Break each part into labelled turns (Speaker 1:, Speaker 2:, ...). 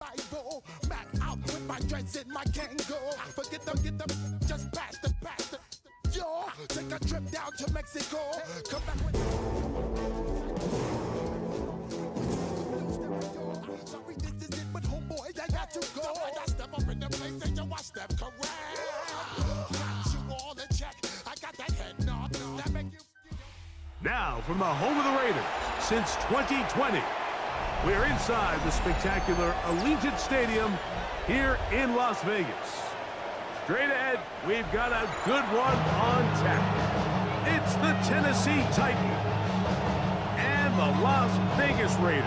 Speaker 1: Bible, Mac out with my dreads in my Kango. Forget them, get them, just pass the. Yo, take a trip down to Mexico. Come back with. Sorry, this is it, but homeboy, I got to go. I step up in the place and you watch them correct. Got you all in check. I got that head nod that make you.
Speaker 2: Now, from the home of the Raiders, since 2020, we're inside the spectacular Allegiant Stadium here in Las Vegas. Straight ahead, we've got a good one on tap. It's the Tennessee Titans and the Las Vegas Raiders.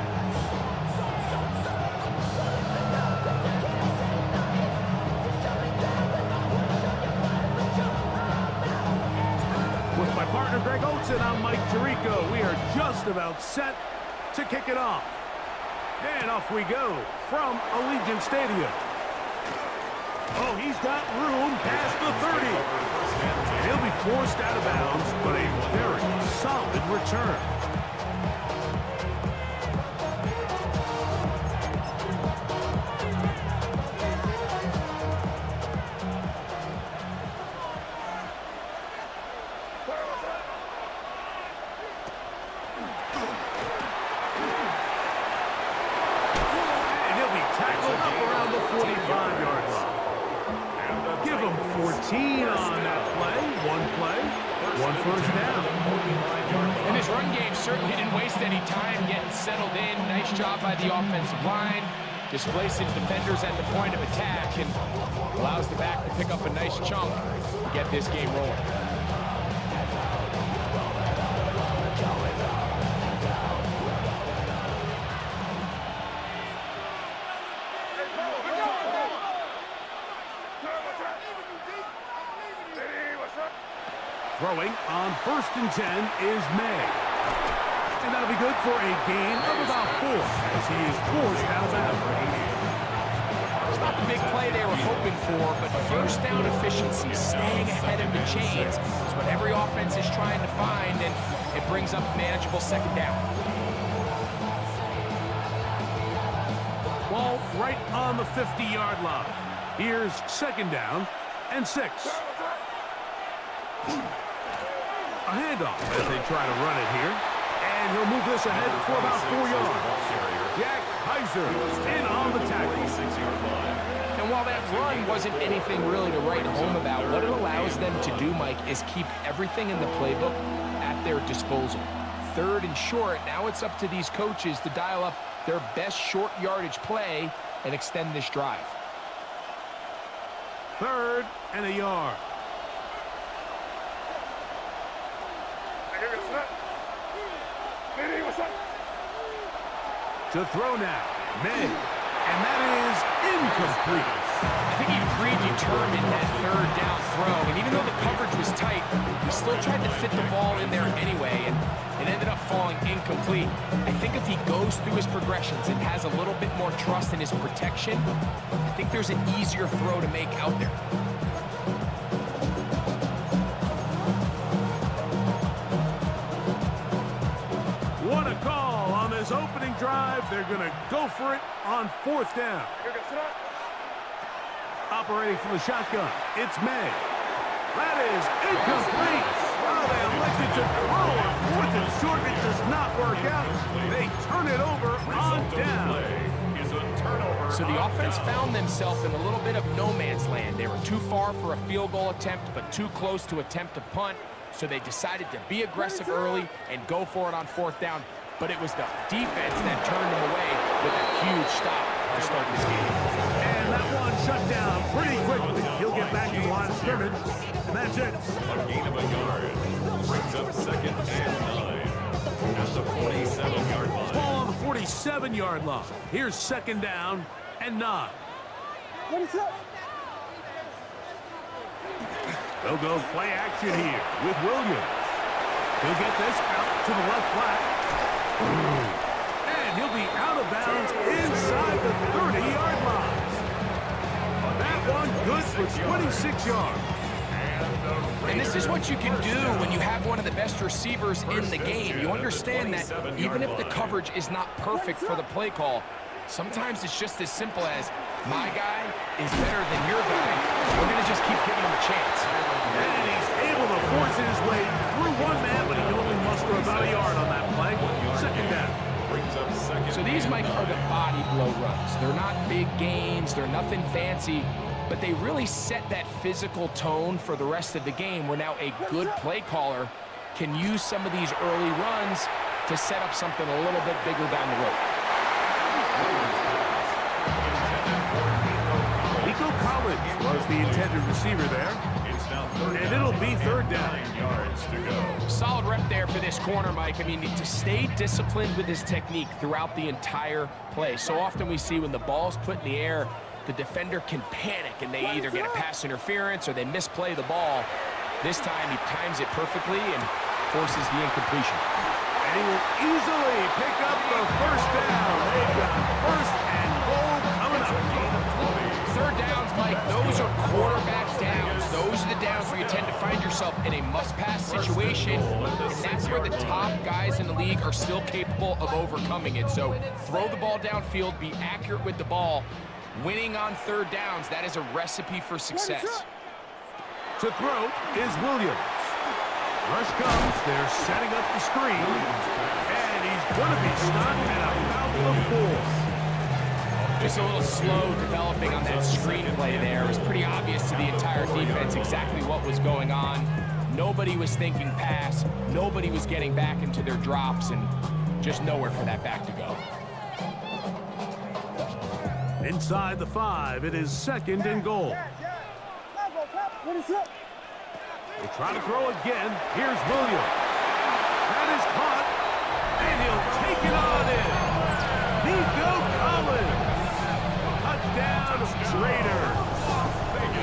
Speaker 2: With my partner Greg Oates and I'm Mike Tirico, we are just about set to kick it off. And off we go from Allegiant Stadium. Oh, he's got room past the 30. He'll be forced out of bounds, but a very solid return. And he'll be tackled up around the 45-yard line. Give him 14 on that play. One first down.
Speaker 3: And his run game certainly didn't waste any time getting settled in. Nice job by the offensive line, displacing defenders at the point of attack, and allows the back to pick up a nice chunk to get this game rolling.
Speaker 2: Throwing on 1st and 10 is May. And that'll be good for a gain of about 4 as he is forced out of bounds.
Speaker 3: It's not the big play they were hoping for, but first down efficiency, staying ahead of the chains, is what every offense is trying to find, and it brings up a manageable 2nd down.
Speaker 2: Ball right on the 50-yard line. Here's 2nd down and 6. A handoff as they try to run it here. And he'll move this ahead for about 4 yards. Jack Heiser in on the tackle.
Speaker 3: And while that run wasn't anything really to write home about, what it allows them to do, Mike, is keep everything in the playbook at their disposal. 3rd and short, now it's up to these coaches to dial up their best short yardage play and extend this drive.
Speaker 2: 3rd and a yard. To throw now, May, and that is incomplete.
Speaker 3: I think he predetermined that 3rd down throw, and even though the coverage was tight, he still tried to fit the ball in there anyway, and it ended up falling incomplete. I think if he goes through his progressions and has a little bit more trust in his protection, I think there's an easier throw to make out there.
Speaker 2: What a call on this opening drive. They're going to go for it on 4th down. Operating from the shotgun, it's May. That is incomplete. Oh, they elected to throw it. 4th and short. It does not work out. They turn it over on down.
Speaker 3: So the offense found themselves in a little bit of no man's land. They were too far for a field goal attempt, but too close to attempt a punt. So they decided to be aggressive early and go for it on 4th down. But it was the defense that turned them away with a huge stop to start this game.
Speaker 2: And that one shut down pretty quickly. He'll get back to the line of scrimmage, and that's it.
Speaker 4: A gain of a yard brings up 2nd and 9 at the 47-yard line.
Speaker 2: Ball on the 47-yard line. Here's 2nd down and 9.
Speaker 5: What is up?
Speaker 2: They'll go play action here with Williams. He'll get this out to the left flat. And he'll be out of bounds inside the 30-yard line. That one good for 26 yards.
Speaker 3: And this is what you can do when you have one of the best receivers in the game. You understand that even if the coverage is not perfect for the play call, Sometimes it's just as simple as, my guy is better than your guy. We're going to just keep giving him a chance.
Speaker 2: And he's able to force his way through one man, but he can only muster about a yard on that play. Second down.
Speaker 3: So these, Mike, are the body blow runs. They're not big gains. They're nothing fancy. But they really set that physical tone for the rest of the game, where now a good play caller can use some of these early runs to set up something a little bit bigger down the road.
Speaker 2: Was the intended receiver there. And it'll be third down.
Speaker 3: Solid rep there for this corner, Mike. I mean, to stay disciplined with his technique throughout the entire play. So often we see when the ball's put in the air, the defender can panic and they either get a pass interference or they misplay the ball. This time he times it perfectly and forces the incompletion.
Speaker 2: And he will easily pick up the first down. They've got first and goal coming up.
Speaker 3: Third downs, Mike, those are quarterback downs. Those are the downs where you tend to find yourself in a must-pass situation, and that's where the top guys in the league are still capable of overcoming it. So throw the ball downfield, be accurate with the ball. Winning on third downs, that is a recipe for success.
Speaker 2: To throw is Williams. Rush comes, they're setting up the screen, and he's going to be stopped at about the 4.
Speaker 3: Just a little slow developing on that screenplay there. It was pretty obvious to the entire defense exactly what was going on. Nobody was thinking pass. Nobody was getting back into their drops, and just nowhere for that back to go.
Speaker 2: Inside the 5, it is second and goal. They try to throw again. Here's Williams. That is caught, and he'll take it on in. Nico Collins. Touchdown, Raiders.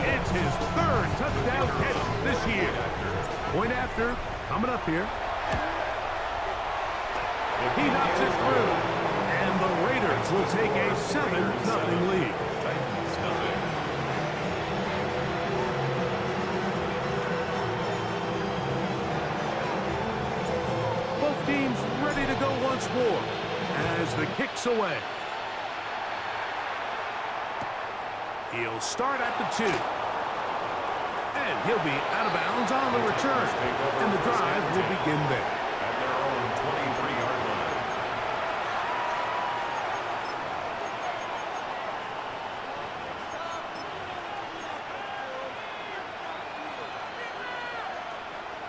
Speaker 2: It's his third touchdown catch this year. Point after, coming up here. He knocks it through, and the Raiders will take a 7-0 lead. Both teams ready to go once more as the kick's away. He'll start at the 2. And he'll be out of bounds on the return. And the drive will begin there.
Speaker 4: At their own 23-yard line.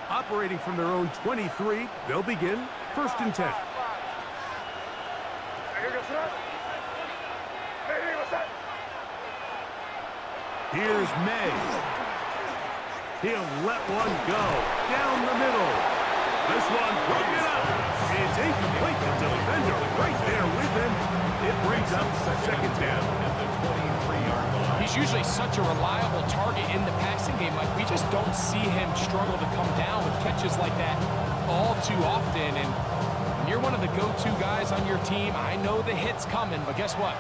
Speaker 2: Operating from their own 23, they'll begin first and 10. Here's May. He'll let one go down the middle. This one broken up. It's incomplete. The defender right there with him. It brings up second down at the 23-yard line.
Speaker 3: He's usually such a reliable target in the passing game. Like, we just don't see him struggle to come down with catches like that all too often. And when you're one of the go-to guys on your team, I know the hit's coming, but guess what?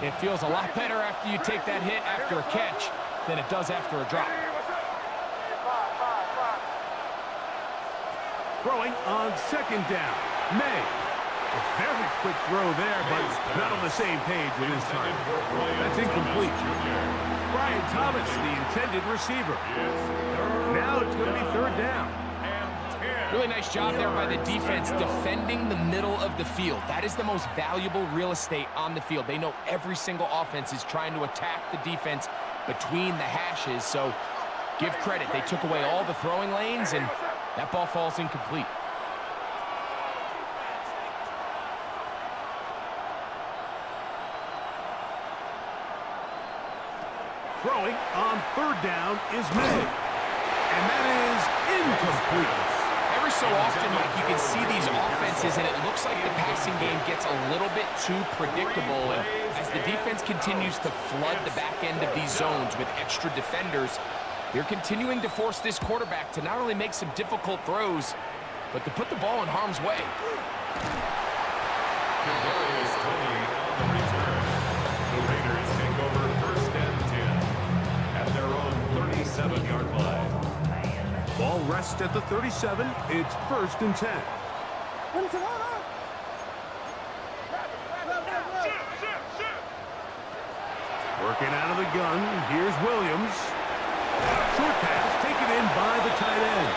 Speaker 3: It feels a lot better after you take that hit after a catch than it does after a drop.
Speaker 2: Throwing on second down. May. A very quick throw there, but not on the same page with his target. That's incomplete. Brian Thomas, the intended receiver. Now it's going to be third down.
Speaker 3: Really nice job there by the defense defending the middle of the field. That is the most valuable real estate on the field. They know every single offense is trying to attack the defense between the hashes, so give credit. They took away all the throwing lanes, and that ball falls incomplete.
Speaker 2: Throwing on third down is May. And that is incomplete.
Speaker 3: Every so often, Mike, you can see these offenses, and it looks like the passing game gets a little bit too predictable. And as the defense continues to flood the back end of these zones with extra defenders, they're continuing to force this quarterback to not only make some difficult throws, but to put the ball in harm's way.
Speaker 4: The Raiders take over first and 10 at their own 37-yard line.
Speaker 2: Ball rests at the 37. It's first and 10. Working out of the gun, here's Williams. Short pass taken in by the tight end.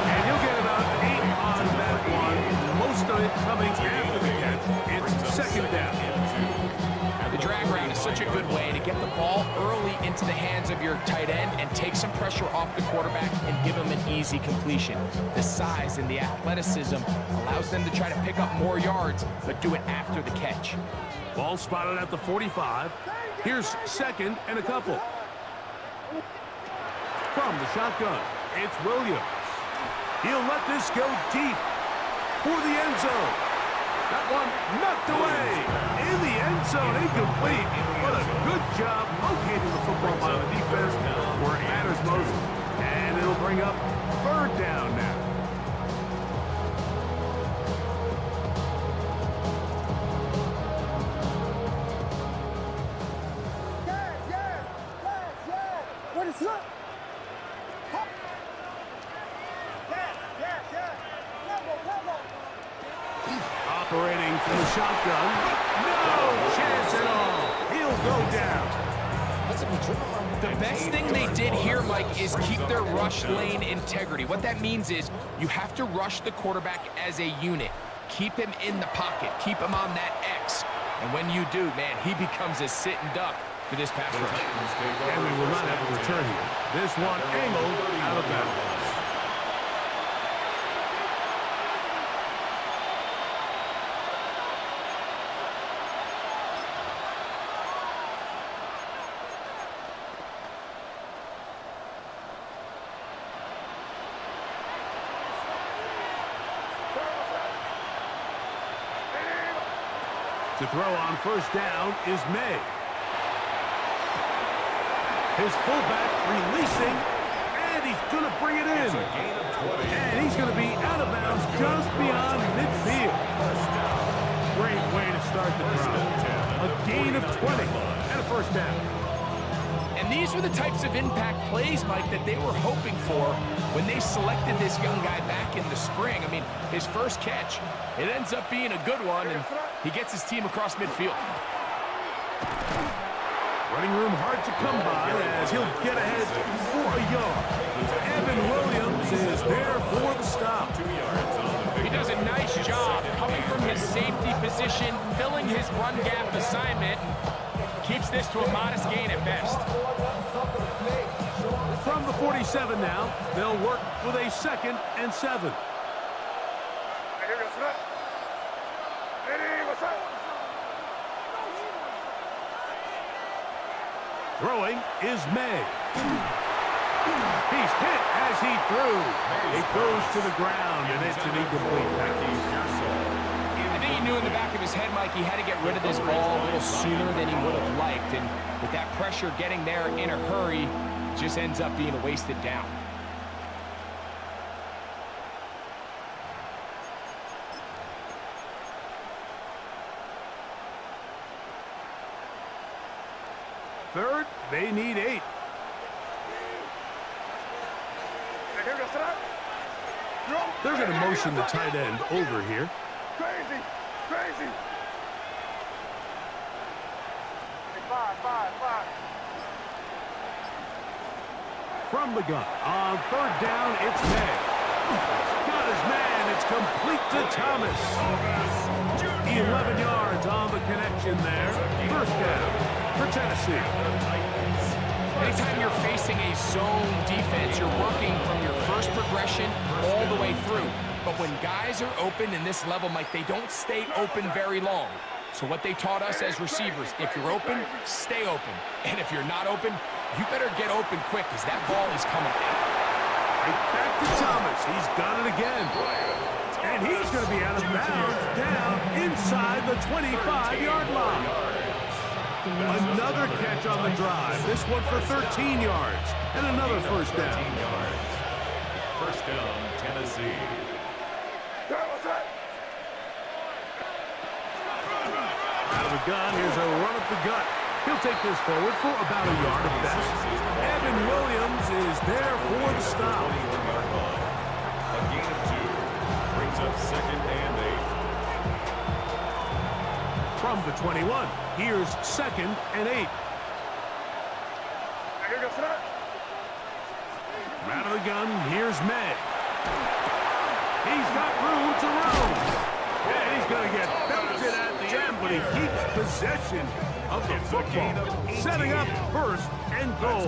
Speaker 2: And he'll get about 8 on that one. Most of it coming after the catch. It's second down.
Speaker 3: The drag route is such a good way to get the ball early into the hands of your tight end and take some pressure off the quarterback and give him an easy completion. The size and the athleticism allows them to try to pick up more yards, but do it after the catch.
Speaker 2: Ball spotted at the 45. Here's second and a couple. From the shotgun, it's Williams. He'll let this go deep for the end zone. That one knocked away in the end zone, incomplete. But a good job locating the football by the defense where it matters most. And it'll bring up third down now.
Speaker 5: What is up?
Speaker 2: Operating from the shotgun. No chance at all. He'll go down.
Speaker 3: The best thing they did here, Mike, is keep their rush lane integrity. What that means is you have to rush the quarterback as a unit. Keep him in the pocket. Keep him on that X. And when you do, man, he becomes a sitting duck for this pass rush.
Speaker 2: And we will not have a return here. This one angled out of bounds. To throw on first down is May. His fullback releasing, and he's going to bring it in. And he's going to be out of bounds just beyond midfield. Great way to start the drive. A gain of 20 and a first down.
Speaker 3: And these were the types of impact plays, Mike, that they were hoping for when they selected this young guy back in the spring. I mean, his first catch, it ends up being a good one, and he gets his team across midfield.
Speaker 2: Running room hard to come by as he'll get ahead for a yard. Evan Williams is there for the stop.
Speaker 3: He does a nice job coming from his safety position, filling his run gap assignment, and keeps this to a modest gain at best.
Speaker 2: From the 47 now, they'll work with a 2nd and 7. Throwing is May. He's hit as he threw. It goes to the ground, and it's an incomplete pass.
Speaker 3: I think he knew in the back of his head, Mike, he had to get rid of this ball a little sooner than he would have liked. And with that pressure getting there in a hurry, it just ends up being a wasted down.
Speaker 2: Third, they need 8. They're going to motion the tight end over here.
Speaker 5: Crazy.
Speaker 2: From the gun, on third down, it's May. Got his man, it's complete to Thomas. 11 yards on the connection there. First down for Tennessee.
Speaker 3: Anytime you're facing a zone defense, you're working from your first progression all the way through. But when guys are open in this level, Mike, they don't stay open very long. So what they taught us as receivers, if you're open, stay open. And if you're not open, you better get open quick because that ball is coming out.
Speaker 2: Right back to Thomas. He's got it again. And he's going to be out of bounds down inside the 25-yard line. Another catch on the drive. This one for 13 yards. And another first down.
Speaker 4: First down, Tennessee.
Speaker 2: Out of the gun, here's a run up the gut. He'll take this forward for about a yard at best. Evan Williams is there for the stop.
Speaker 4: A gain of 2. Brings up 2nd and 8.
Speaker 2: From the 21, here's 2nd and 8. Shotgun, here's May. He's got room to roam. And he's going to get belted at the end, but he keeps possession of the football. Setting up first and goal.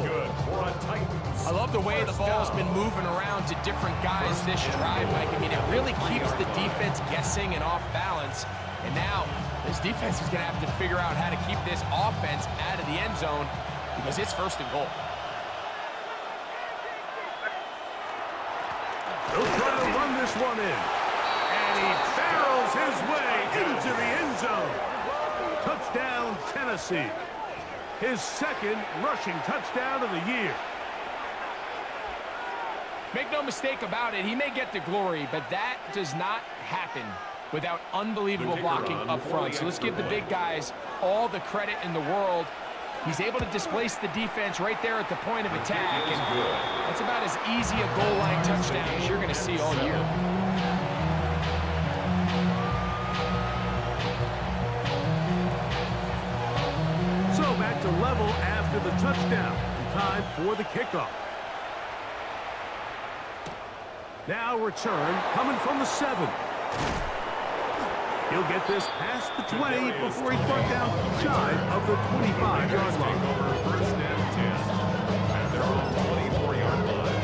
Speaker 3: I love the way the ball's been moving around to different guys this drive, Mike. I mean, it really keeps the defense guessing and off balance. And now this defense is going to have to figure out how to keep this offense out of the end zone because it's first and goal.
Speaker 2: He'll try to run this one in. And he barrels his way into the end zone. Touchdown, Tennessee. His second rushing touchdown of the year.
Speaker 3: Make no mistake about it, he may get the glory, but that does not happen without unbelievable blocking up front. So let's give the big guys all the credit in the world. He's able to displace the defense right there at the point of attack, and that's about as easy a goal line touchdown as you're going to see all year.
Speaker 2: So back to level after the touchdown. Time for the kickoff. Now return coming from the 7. He'll get this past the 20 before he's brought down shy of the 25-yard line.
Speaker 4: First and 10 at their own 24-yard line.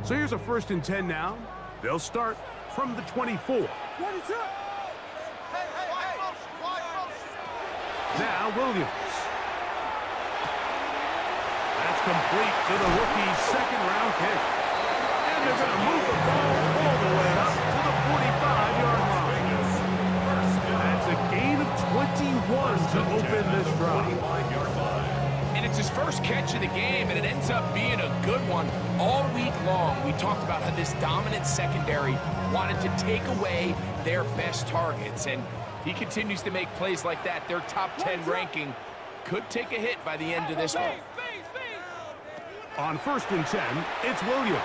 Speaker 2: So here's a first and 10 now. They'll start from the 24. Now Williams. That's complete to the rookie's second-round kick. And they're going to move the ball all the way up to the 45-yard line. That's a gain of 21 to open this drive.
Speaker 3: And it's his first catch of the game, and it ends up being a good one. All week long, we talked about how this dominant secondary wanted to take away their best targets, and he continues to make plays like that. Their top 10 ranking could take a hit by the end of this one.
Speaker 2: On first and 10, it's Williams.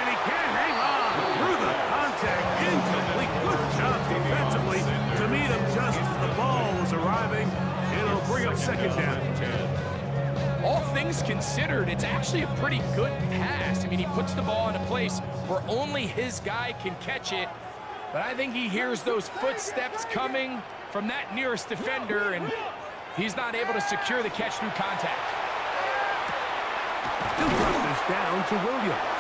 Speaker 2: And he can't hang on through the contact. Incomplete. Good job defensively to meet him just as the ball was arriving. It'll bring up second down.
Speaker 3: All things considered, it's actually a pretty good pass. I mean, he puts the ball in a place where only his guy can catch it. But I think he hears those footsteps coming from that nearest defender, and he's not able to secure the catch through contact.
Speaker 2: He'll drop this down to Williams.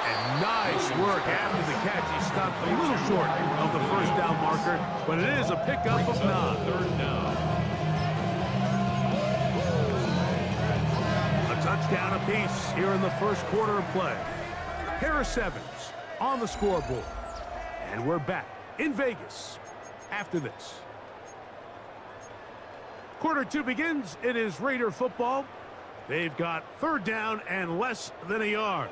Speaker 2: And nice work after the catch. He stopped a little short of the first down marker, but it is a pickup of 9.
Speaker 4: Third down.
Speaker 2: A touchdown apiece here in the first quarter of play. Harris Evans on the scoreboard. And we're back in Vegas after this. Quarter 2 begins. It is Raider football. They've got third down and less than a yard.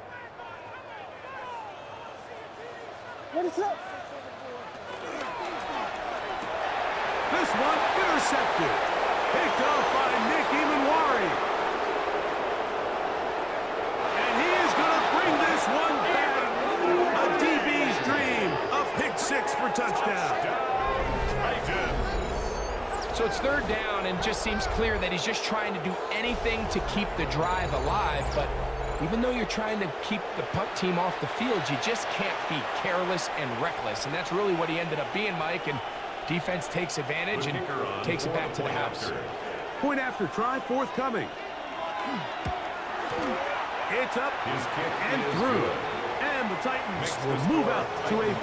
Speaker 5: What is up?
Speaker 2: This one intercepted. Picked off by Nick Imanwari. And he is going to bring this one back. A DB's dream. A pick 6 for touchdown.
Speaker 3: So it's third down, and just seems clear that he's just trying to do anything to keep the drive alive. But even though you're trying to keep the punt team off the field, you just can't be careless and reckless. And that's really what he ended up being, Mike. And defense takes advantage and takes it back to the house.
Speaker 2: Point after try forthcoming. It's up and through. And the Titans will move out to a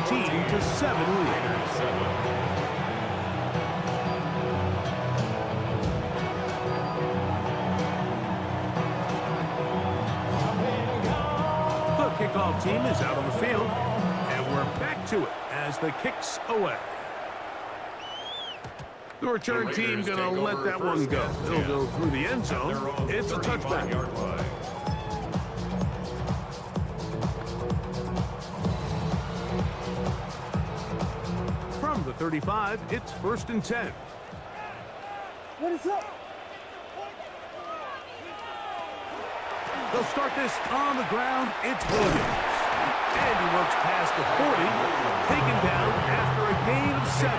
Speaker 2: 14-7 lead. Kickoff team is out on the field, and we're back to it as the kick's away. The return team going to let that one go. It'll go through the end zone. It's a touchback. From the 35, it's first and 10.
Speaker 5: What is up?
Speaker 2: They'll start this on the ground. It's Williams. And he works past the 40, taken down after a gain of 7.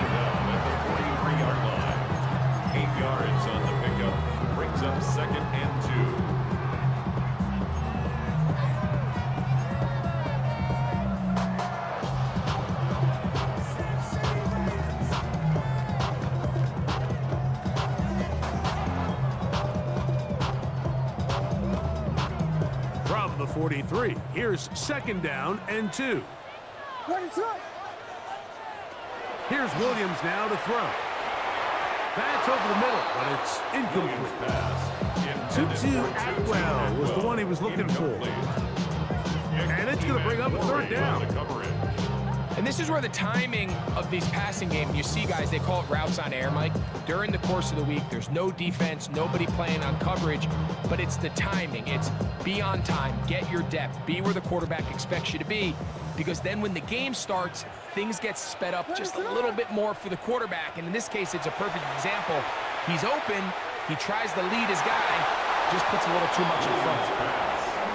Speaker 4: At the 43-yard line. 8 yards on the pickup. Brings up 2nd and 2.
Speaker 2: From the 43, here's 2nd down and 2. Here's Williams now to throw. That's over the middle, but it's incomplete. Tutu Atwell was the one he was looking for. And it's going to bring up a 3rd down.
Speaker 3: And this is where the timing of these passing games, you see guys, they call it routes on air, Mike. During the course of the week, there's no defense, nobody playing on coverage, but it's the timing. It's be on time, get your depth, be where the quarterback expects you to be, because then when the game starts, things get sped up just a little bit more for the quarterback. And in this case, it's a perfect example. He's open, he tries to lead his guy, just puts a little too much in front.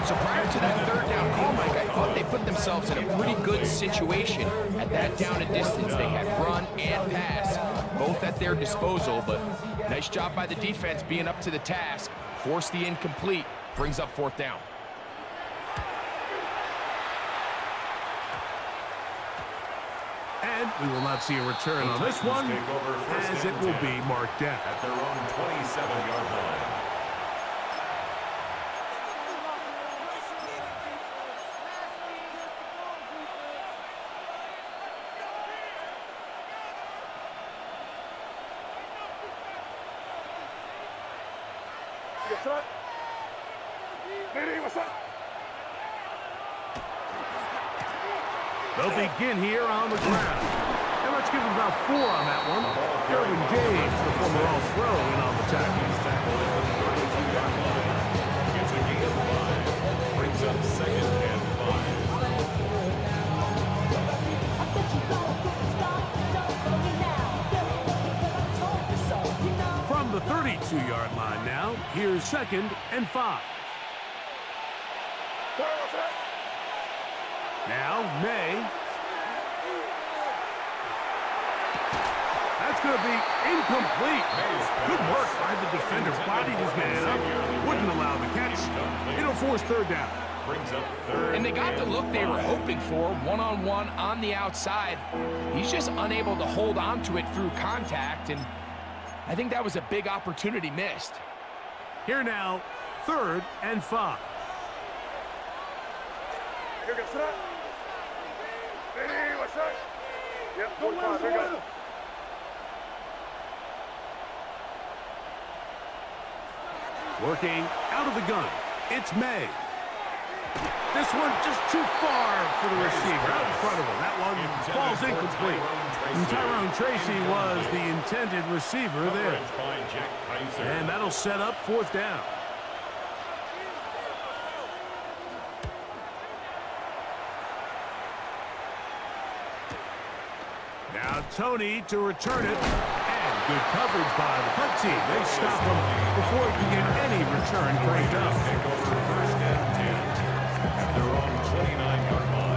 Speaker 3: So prior to that 3rd down call, Mike, I thought they put themselves in a pretty good situation at that down and distance. They had run and pass, both at their disposal, but nice job by the defense being up to the task. Forced the incomplete, brings up 4th down.
Speaker 2: And we will not see a return on this one, as it will be marked down.
Speaker 4: At their own 27-yard line.
Speaker 2: They'll begin here on the ground. And let's give them about 4 on that one. Derwin James, the former All-Pro, in on the tackle.
Speaker 4: Tackled at the 32-yard line. Gets a gain of 5. Brings up 2nd and 5.
Speaker 2: From the 32-yard line now, here's 2nd and 5. Now, May. That's going to be incomplete. Good work by the defender. Bodied his man up. Wouldn't allow the catch. It'll force 3rd down.
Speaker 4: Brings up 3rd.
Speaker 3: And they got the look they were hoping for, one-on-one on the outside. He's just unable to hold on to it through contact, and I think that was a big opportunity missed.
Speaker 2: Here now, 3rd and 5. Working out of the gun, it's May. This one just too far for the receiver, out in front of him. That one falls incomplete. And Tyrone Tracy was the intended receiver there. And that'll set up 4th down. Now Tony to return it. And good coverage by the punt team. They stop him before he can get any return cranked up.
Speaker 4: Take over 1st and 10. At their own 29-yard line.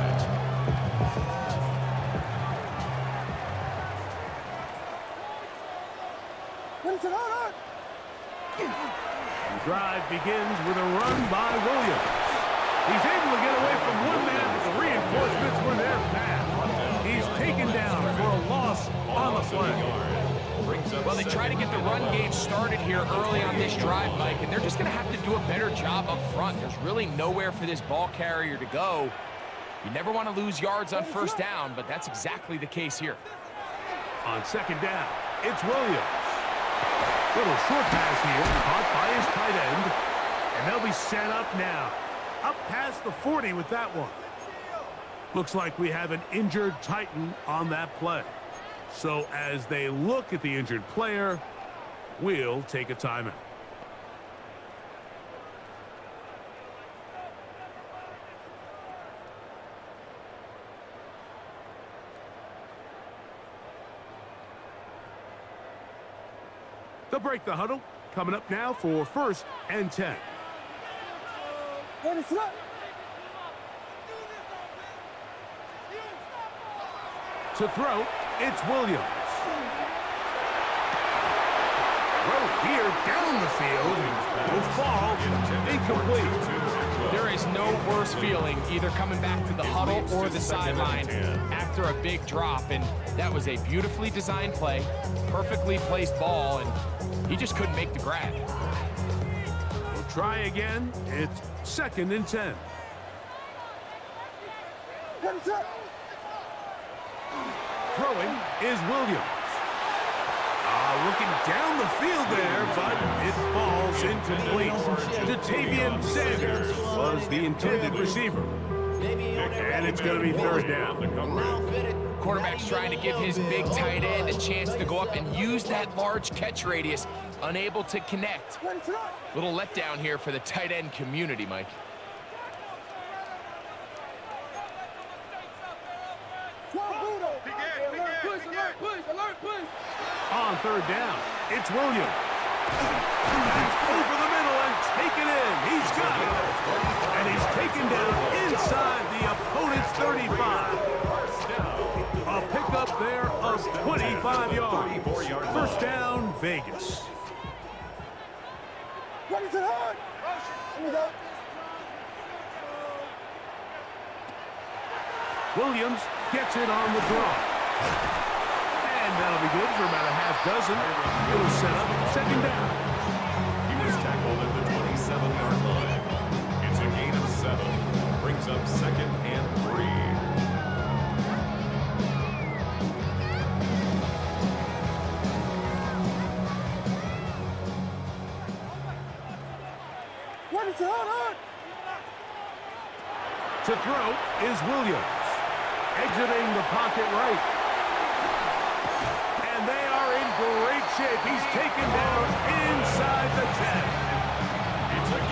Speaker 2: The drive begins with a run by Williams. He's able to get away from one man, but the reinforcements were there fast. He's taken down for a loss on the play.
Speaker 3: Well, they try to get the run game started here early on this drive, Mike, and they're just going to have to do a better job up front. There's really nowhere for this ball carrier to go. You never want to lose yards on 1st down, but that's exactly the case here.
Speaker 2: On 2nd down, it's Williams. Little short pass here, caught by his tight end, and they'll be set up now. Up past the 40 with that one. Looks like we have an injured Titan on that play. So as they look at the injured player, we'll take a timeout. They'll break the huddle. Coming up now for 1st and 10.
Speaker 5: Ready, set.
Speaker 2: To throw, it's Williams. Throw here down the field. Will fall incomplete.
Speaker 3: There is no worse feeling either coming back to the huddle or the sideline after a big drop, and that was a beautifully designed play, perfectly placed ball, and he just couldn't make the grab.
Speaker 2: We'll try again. It's 2nd and 10.
Speaker 5: Ready, set.
Speaker 2: Throwing is Williams. Looking down the field there, but it falls incomplete. Jatavian Sanders was the intended receiver. And it's going to be 3rd down.
Speaker 3: Quarterback's trying to give his big tight end a chance to go up and use that large catch radius, unable to connect.
Speaker 5: Ready, set.
Speaker 3: Little letdown here for the tight end community, Mike.
Speaker 2: On 3rd down, it's Williams. Over the middle and taken in. He's got it. And he's taken down inside the opponent's 35. A pickup there of 25 yards. 1st down, Vegas.
Speaker 5: Ready, set, hard. Here we go.
Speaker 2: Williams gets it on the draw. And that'll be good for about a half dozen. It'll set up 2nd down.
Speaker 4: He was tackled at the 27-yard line. It's a gain of 7. Brings up 2nd and 3.
Speaker 5: Ready, set, hard.
Speaker 2: To throw is Williams. Exiting the pocket right. And they are in great shape. He's taken down inside the 10.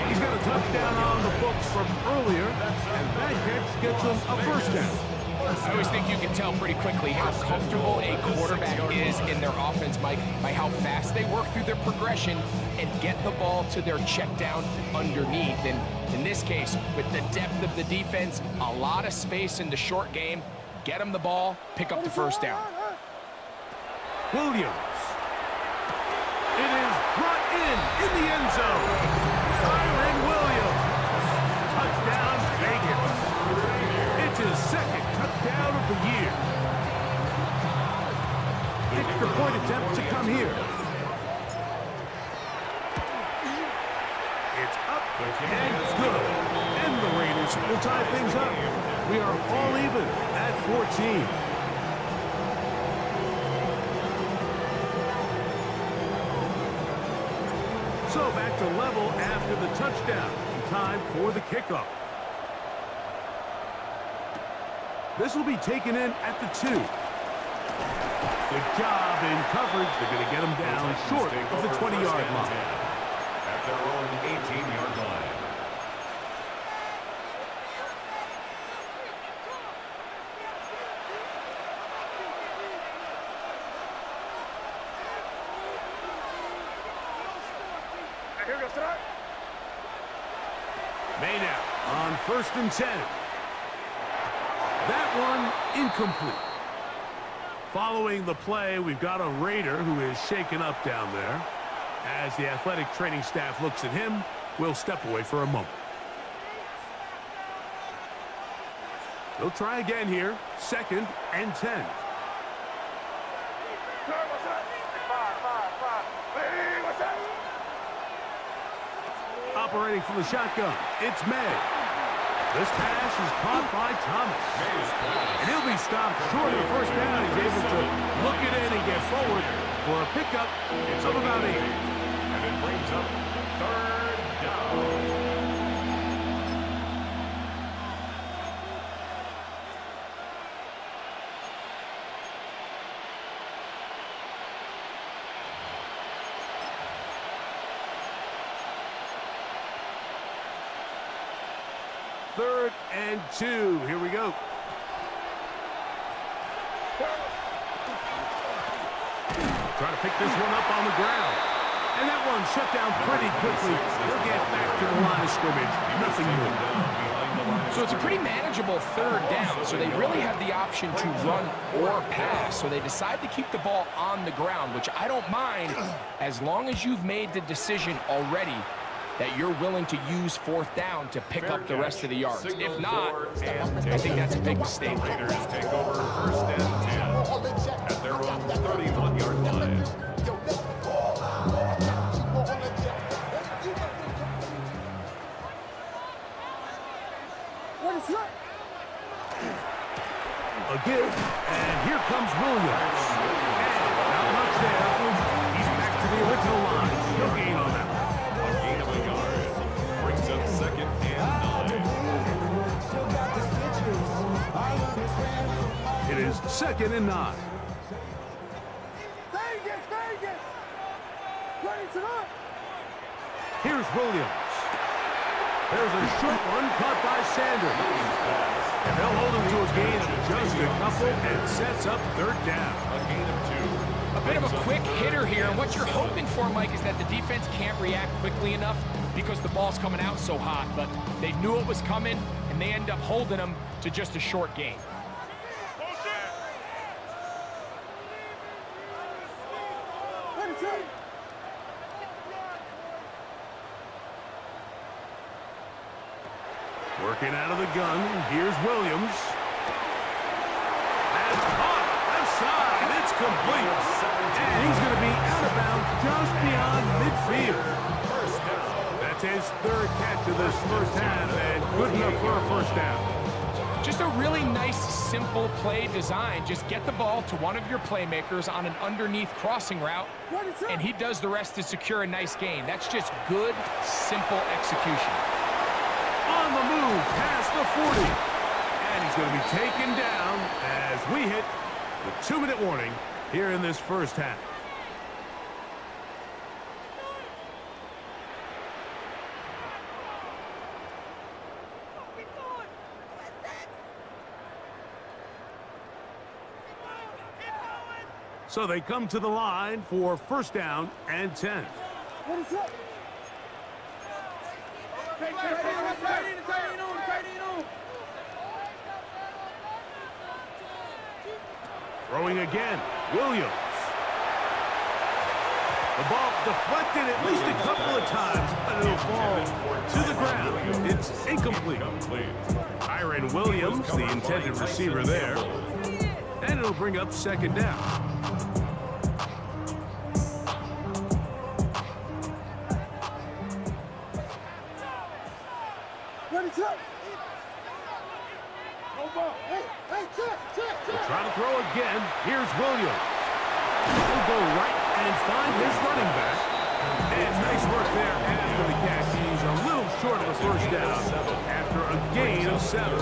Speaker 2: He's got a touchdown on the books from earlier, and that catch gets him a 1st down.
Speaker 3: I always think you can tell pretty quickly how comfortable a quarterback is in their offense, Mike, by how fast they work through their progression and get the ball to their check down underneath. And in this case, with the depth of the defense, a lot of space in the short game, get them the ball, pick up the 1st down.
Speaker 2: Williams. It is brought in the end zone. Kyron Williams. Touchdown, Vegas. It's his 2nd touchdown of the year. Extra point attempt to come here. It's up and good. And the Raiders will tie things up. We are all even at 14. So back to level after the touchdown. Time for the kickoff. This will be taken in at the 2. Good job in coverage. They're going to get him down short of the 20-yard line.
Speaker 4: At their own 18-yard line.
Speaker 2: May now on 1st and 10. That one incomplete. Following the play, we've got a Raider who is shaken up down there. As the athletic training staff looks at him, we'll step away for a moment. They'll try again here. 2nd and 10. Operating from the shotgun, it's May. This pass is caught by Thomas. And he'll be stopped short of the 1st down. He's able to look it in and get forward for a pickup of about 8.
Speaker 4: And it brings up 3rd down.
Speaker 2: Third and 2. Here we go. Trying to pick this one up on the ground. And that one shut down pretty quickly. He'll get back to the line of scrimmage. Nothing more.
Speaker 3: So it's a pretty manageable third down, so they really have the option to run or pass. So they decide to keep the ball on the ground, which I don't mind as long as you've made the decision already that you're willing to use fourth down to pick up the rest of the yards. If not, I think that's a big mistake.
Speaker 4: Raiders take over first and 10 at their own 31-yard line.
Speaker 5: What is that?
Speaker 2: A give, and here comes Williams. And not much there. He's back to the original line. No gain on that one.
Speaker 4: A gain of a yard brings up second and 9.
Speaker 2: It is second and 9.
Speaker 5: Vegas! What is it?
Speaker 2: Here's Williams. There's a short one caught by Sanders. And they'll hold him to a gain of just a couple and sets up third down.
Speaker 4: A gain of 2.
Speaker 3: A bit of a quick hitter here. What you're hoping for, Mike, is that the defense can't react quickly enough because the ball's coming out so hot. But they knew it was coming, and they end up holding them to just a short gain.
Speaker 5: What is it?
Speaker 2: Working out of the gun, here's Williams. And caught, left side, it's complete. And he's going to be out of bounds just beyond midfield. That's his third catch of this first half, and good enough for a first down.
Speaker 3: Just a really nice, simple play design. Just get the ball to one of your playmakers on an underneath crossing route, and he does the rest to secure a nice gain. That's just good, simple execution.
Speaker 2: On the move, past the 40. And he's going to be taken down as we hit the 2-minute warning here in this first half. So they come to the line for first down and 10.
Speaker 5: What is it?
Speaker 2: Throwing again, Williams. The ball deflected at least a couple of times, but it'll fall to the ground. It's incomplete. Kyron Williams, the intended receiver there. And it'll bring up second down.
Speaker 5: What is it? Hey, check!
Speaker 2: They'll try to throw again. Here's Williams. He'll go right and find his running back. And nice work there after the catch. He's a little short of a first down after a gain of 7.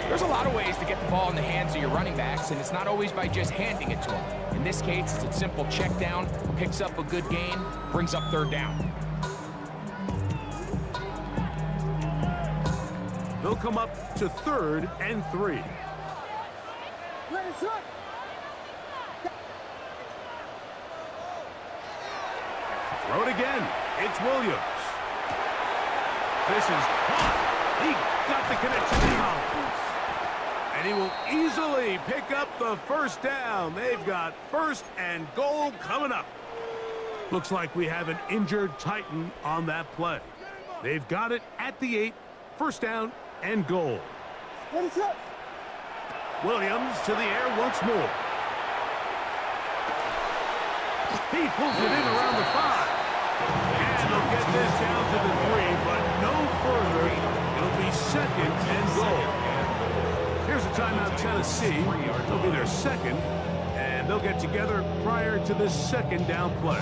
Speaker 3: There's a lot of ways to get the ball in the hands of your running backs, and it's not always by just handing it to them. In this case, it's a simple check down, picks up a good gain, brings up third down.
Speaker 2: They'll come up to 3rd and 3.
Speaker 5: What is it?
Speaker 2: Throw it again. It's Williams. This is caught. He got the connection to Collins. And he will easily pick up the first down. They've got 1st and goal coming up. Looks like we have an injured Titan on that play. They've got it at the 8, 1st down and goal.
Speaker 5: What is it?
Speaker 2: Williams to the air once more. He pulls it in around the 5. And they'll get this down to the 3, but no further. It'll be 2nd and goal. Here's a timeout, Tennessee. It'll be their 2nd, and they'll get together prior to this 2nd down play.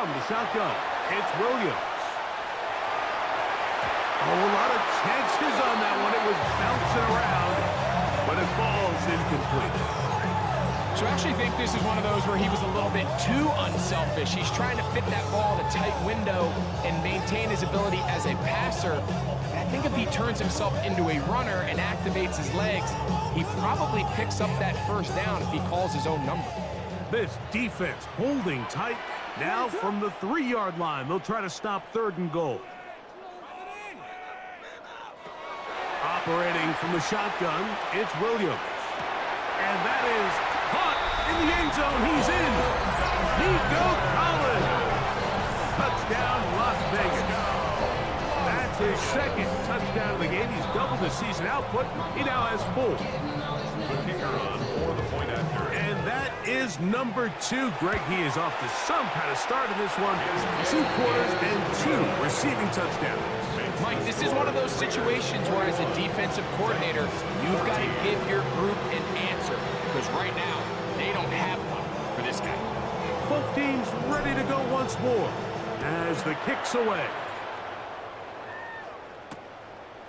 Speaker 2: from the shotgun. It's Williams. Oh, a lot of chances on that one. It was bouncing around, but it falls incomplete.
Speaker 3: So I actually think this is one of those where he was a little bit too unselfish. He's trying to fit that ball in a tight window and maintain his ability as a passer. And I think if he turns himself into a runner and activates his legs, he probably picks up that first down if he calls his own number.
Speaker 2: This defense holding tight. Now from the 3-yard line, they'll try to stop 3rd and goal. Operating from the shotgun, it's Williams. And that is caught in the end zone. He's in. Nico Collins. Touchdown, Las Vegas. That's his 2nd touchdown of the game. He's doubled his season output. He now has 4.
Speaker 4: The kicker on for the point after.
Speaker 2: And that is number 2. Greg, he is off to some kind of start in this one. 2 quarters and 2 receiving touchdowns.
Speaker 3: Mike, this is one of those situations where as a defensive coordinator, you've got to give your group an answer. Because right now, they don't have one for this guy.
Speaker 2: Both teams ready to go once more as the kick's away.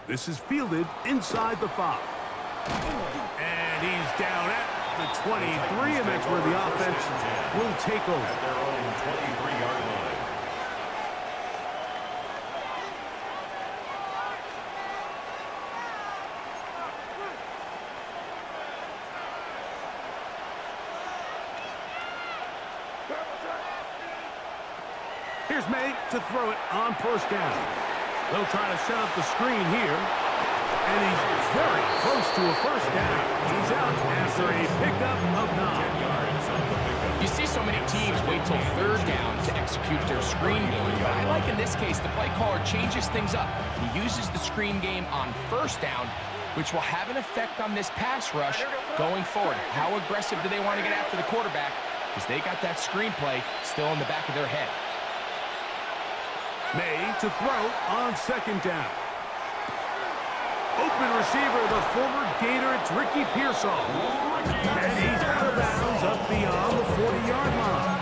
Speaker 2: This is fielded inside the 5. And he's down at the 23, and that's where the offense will take over.
Speaker 4: At their own 23-yard line.
Speaker 2: Here's May to throw it on 1st down. They'll try to set up the screen here. And he's very close to a 1st down. He's out after a pickup of 9.
Speaker 3: You see so many teams wait till 3rd down to execute their screen game. But I like in this case, the play caller changes things up. He uses the screen game on 1st down, which will have an effect on this pass rush going forward. How aggressive do they want to get after the quarterback? Because they got that screen play still in the back of their head.
Speaker 2: May to throw on 2nd down. Open receiver, the former Gator, it's Ricky Pearsall. And he's out of bounds up beyond the 40-yard line.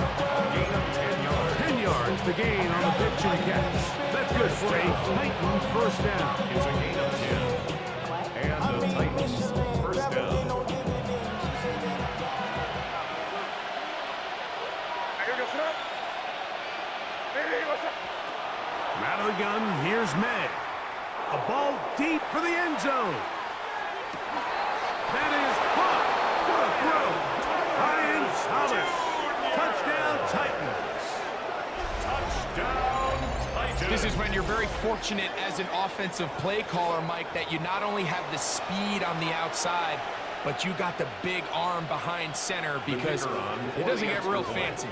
Speaker 4: Gain of 10 yards.
Speaker 2: 10 yards, the gain on the pitch and catch. That's good for a Titan 1st down.
Speaker 4: It's a gain of 10. And the Titans 1st down.
Speaker 2: Out of the gun, here's May. A ball deep for the end zone. That is caught. What a throw. Ryan Thomas. Touchdown, Titans.
Speaker 4: Touchdown, Titans.
Speaker 3: This is when you're very fortunate as an offensive play caller, Mike, that you not only have the speed on the outside, but you got the big arm behind center because it doesn't get real fancy.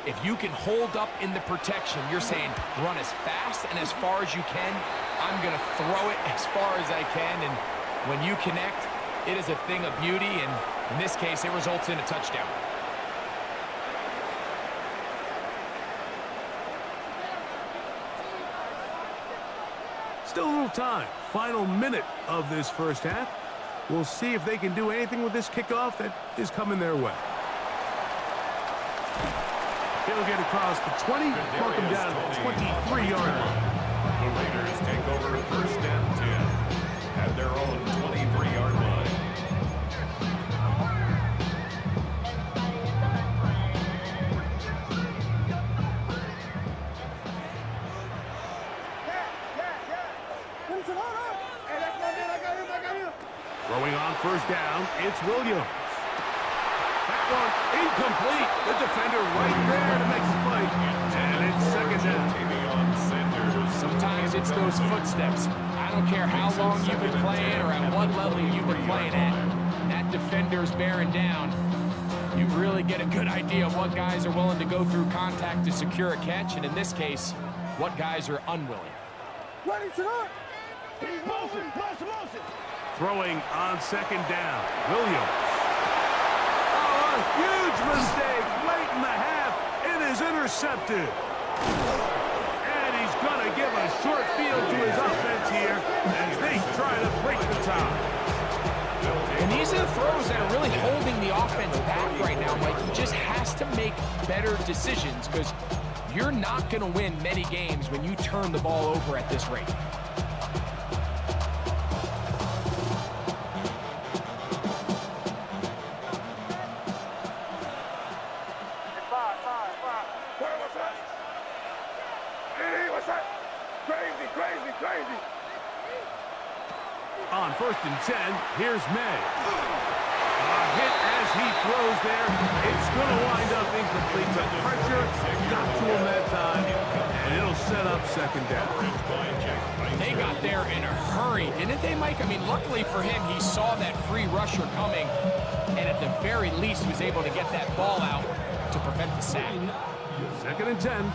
Speaker 3: If you can hold up in the protection, you're saying run as fast and as far as you can. I'm going to throw it as far as I can, and when you connect, it is a thing of beauty, and in this case, it results in a touchdown.
Speaker 2: Still a little time. Final minute of this 1st half. We'll see if they can do anything with this kickoff that is coming their way. He'll get across the 20, mark him down at the 23-yard line.
Speaker 4: The Raiders take over 1st and 10 at their own 23-yard line.
Speaker 2: Throwing on 1st down, it's Williams. That one incomplete. The defender right there to make the play. And it's 2nd down.
Speaker 3: Sometimes it's those footsteps. I don't care how long you've been playing or at what level you've been playing at. That defender's bearing down. You really get a good idea of what guys are willing to go through contact to secure a catch, and in this case, what guys are unwilling.
Speaker 2: Throwing on 2nd down, Williams. Oh, a huge mistake late in the half. It is intercepted. And he's going to give a short field to his offense here as they try to break the tie.
Speaker 3: And these are the throws that are really holding the offense back right now, Mike. He just has to make better decisions because You're not going to win many games when you turn the ball over at this rate.
Speaker 2: On 1st and 10, here's May. A hit as he throws there. It's going to wind up incomplete. The pressure got to him that time, and it'll set up 2nd down.
Speaker 3: They got there in a hurry, didn't they, Mike? I mean, luckily for him, he saw that free rusher coming, and at the very least was able to get that ball out to prevent the sack.
Speaker 2: 2nd and 10.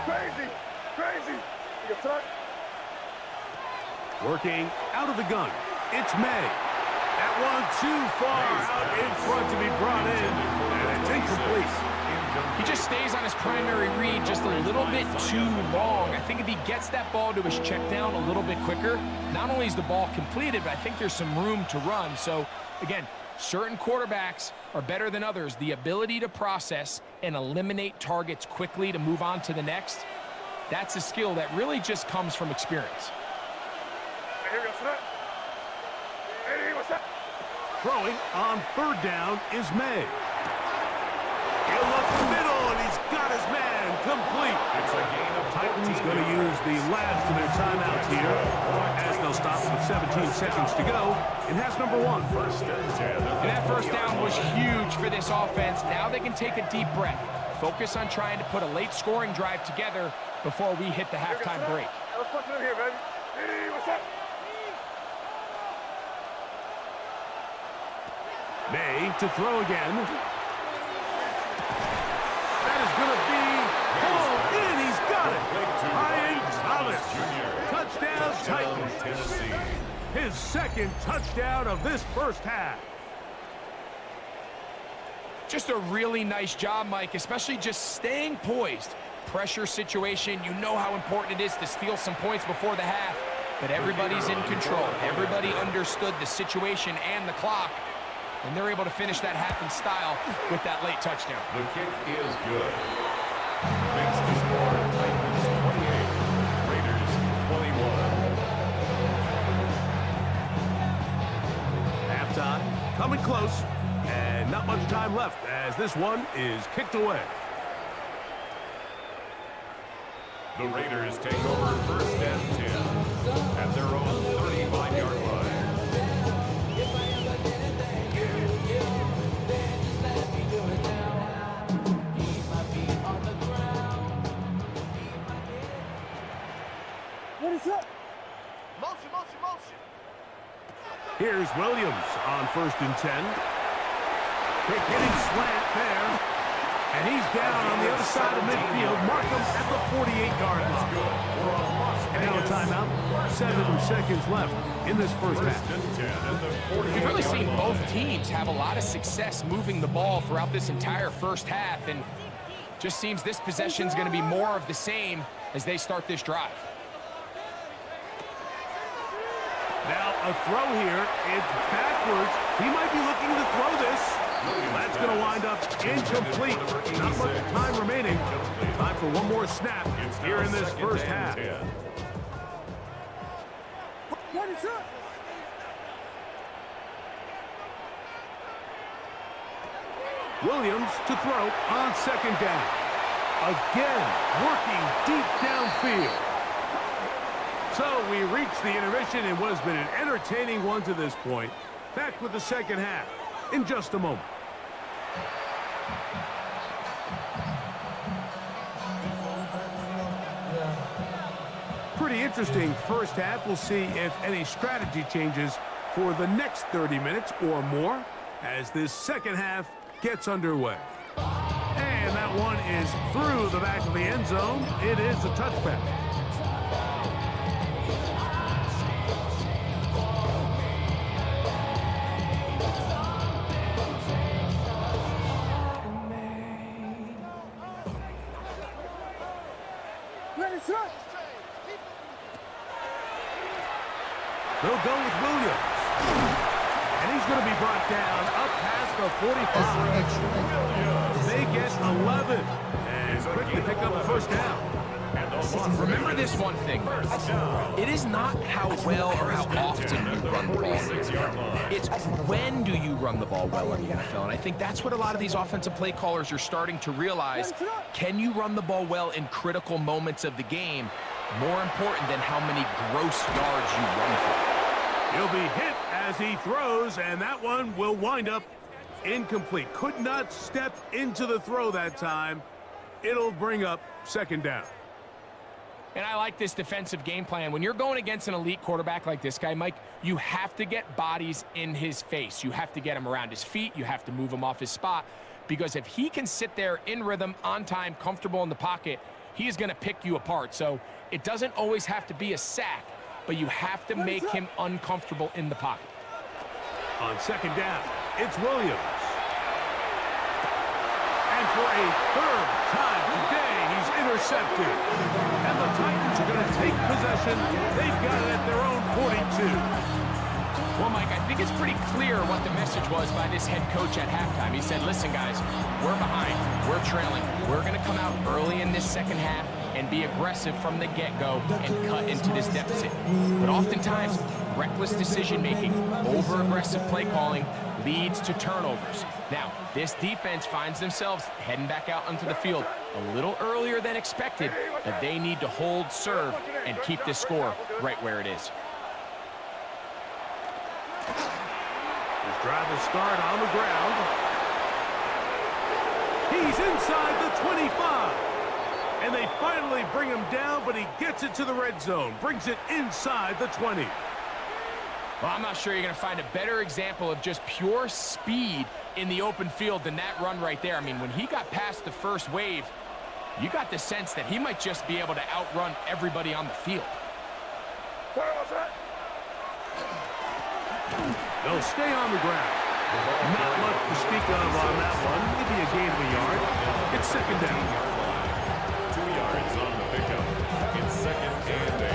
Speaker 5: Crazy. You touch.
Speaker 2: Working out of the gun. It's May. That one too far out in front to be brought in, and it's incomplete.
Speaker 3: He just stays on his primary read just a little bit too long. I think if he gets that ball to his check down a little bit quicker, not only is the ball completed, but I think there's some room to run. So, again, certain quarterbacks are better than others. The ability to process and eliminate targets quickly to move on to the next, that's a skill that really just comes from experience.
Speaker 2: Throwing on 3rd down is May. He'll look middle, and he's got his man complete.
Speaker 4: It's a gain of
Speaker 2: Titans going to use the last of their timeouts here as they'll stop with 17 seconds to go in half number 1.
Speaker 3: And that 1st down was huge for this offense. Now they can take a deep breath. Focus on trying to put a late scoring drive together before we hit the halftime break.
Speaker 5: Let's put it in here, baby. Hey, what's up?
Speaker 2: May to throw again. That is going to be pulled in. He's got it. Ryan Thomas. Touchdown Titans. His 2nd touchdown of this 1st half.
Speaker 3: Just a really nice job, Mike, especially just staying poised. Pressure situation, you know how important it is to steal some points before the half, but everybody's in control. Everybody understood the situation and the clock, and they're able to finish that half in style with that late touchdown.
Speaker 4: The kick is good. Makes the score Titans 28, Raiders 21.
Speaker 2: Halftime coming close, and not much time left as this one is kicked away.
Speaker 4: The Raiders take over 1st and 10 at their own 35-yard line.
Speaker 5: What is up?
Speaker 1: Motion.
Speaker 2: Here's Williams on 1st and 10. Quick hitting slant there. And he's down on the other side of midfield. Markham at the 48-yard line. And now a timeout. 7 seconds left in this 1st half.
Speaker 3: We've really seen both teams have a lot of success moving the ball throughout this entire 1st half, and just seems this possession is going to be more of the same as they start this drive.
Speaker 2: Now a throw here. It's backwards. He might be looking to throw this. That's going to wind up incomplete. Not much time remaining. Time for one more snap here in this 1st half.
Speaker 5: What is up?
Speaker 2: Williams to throw on 2nd down. Again, working deep downfield. So we reach the intermission in what has been an entertaining one to this point. Back with the 2nd half in just a moment. Pretty interesting 1st half. We'll see if any strategy changes for the next 30 minutes or more as this 2nd half gets underway. And that one is through the back of the end zone. It is a touchback. They'll go with Williams. And he's going to be brought down up past the 45. They get 11. And And quick to pick up a first down.
Speaker 3: Remember this one thing. It is not how well or how often you run the ball in the NFL. It's when do you run the ball well in the NFL. And I think that's what a lot of these offensive play callers are starting to realize. Can you run the ball well in critical moments of the game? More important than how many gross yards you run for.
Speaker 2: He'll be hit as he throws, and that one will wind up incomplete. Could not step into the throw that time. It'll bring up second down.
Speaker 3: And I like this defensive game plan. When you're going against an elite quarterback like this guy, Mike, you have to get bodies in his face. You have to get him around his feet. You have to move him off his spot. Because if he can sit there in rhythm, on time, comfortable in the pocket, he's going to pick you apart. So it doesn't always have to be a sack, but you have to make him uncomfortable in the pocket.
Speaker 2: On second down, it's Williams. And for a third time today, he's intercepted. And the Titans are going to take possession. They've got it at their own 42.
Speaker 3: Well, Mike, I think it's pretty clear what the message was by this head coach at halftime. He said, listen, guys, we're behind. We're trailing. We're going to come out early in this second half and be aggressive from the get-go and cut into this deficit. But oftentimes, reckless decision-making, over-aggressive play calling leads to turnovers. Now, this defense finds themselves heading back out onto the field a little earlier than expected, but they need to hold serve and keep this score right where it is.
Speaker 2: His drive will start on the ground. He's inside the 25. And they finally bring him down, but he gets it to the red zone. Brings it inside the 20.
Speaker 3: Well, I'm not sure you're going to find a better example of just pure speed in the open field than that run right there. I mean, when he got past the first wave, you got the sense that he might just be able to outrun everybody on the field.
Speaker 2: They'll stay on the ground. Not much to speak of on that one. Maybe a gain of a yard. It's second down.
Speaker 4: 2 yards on the pickup. It's second and 8.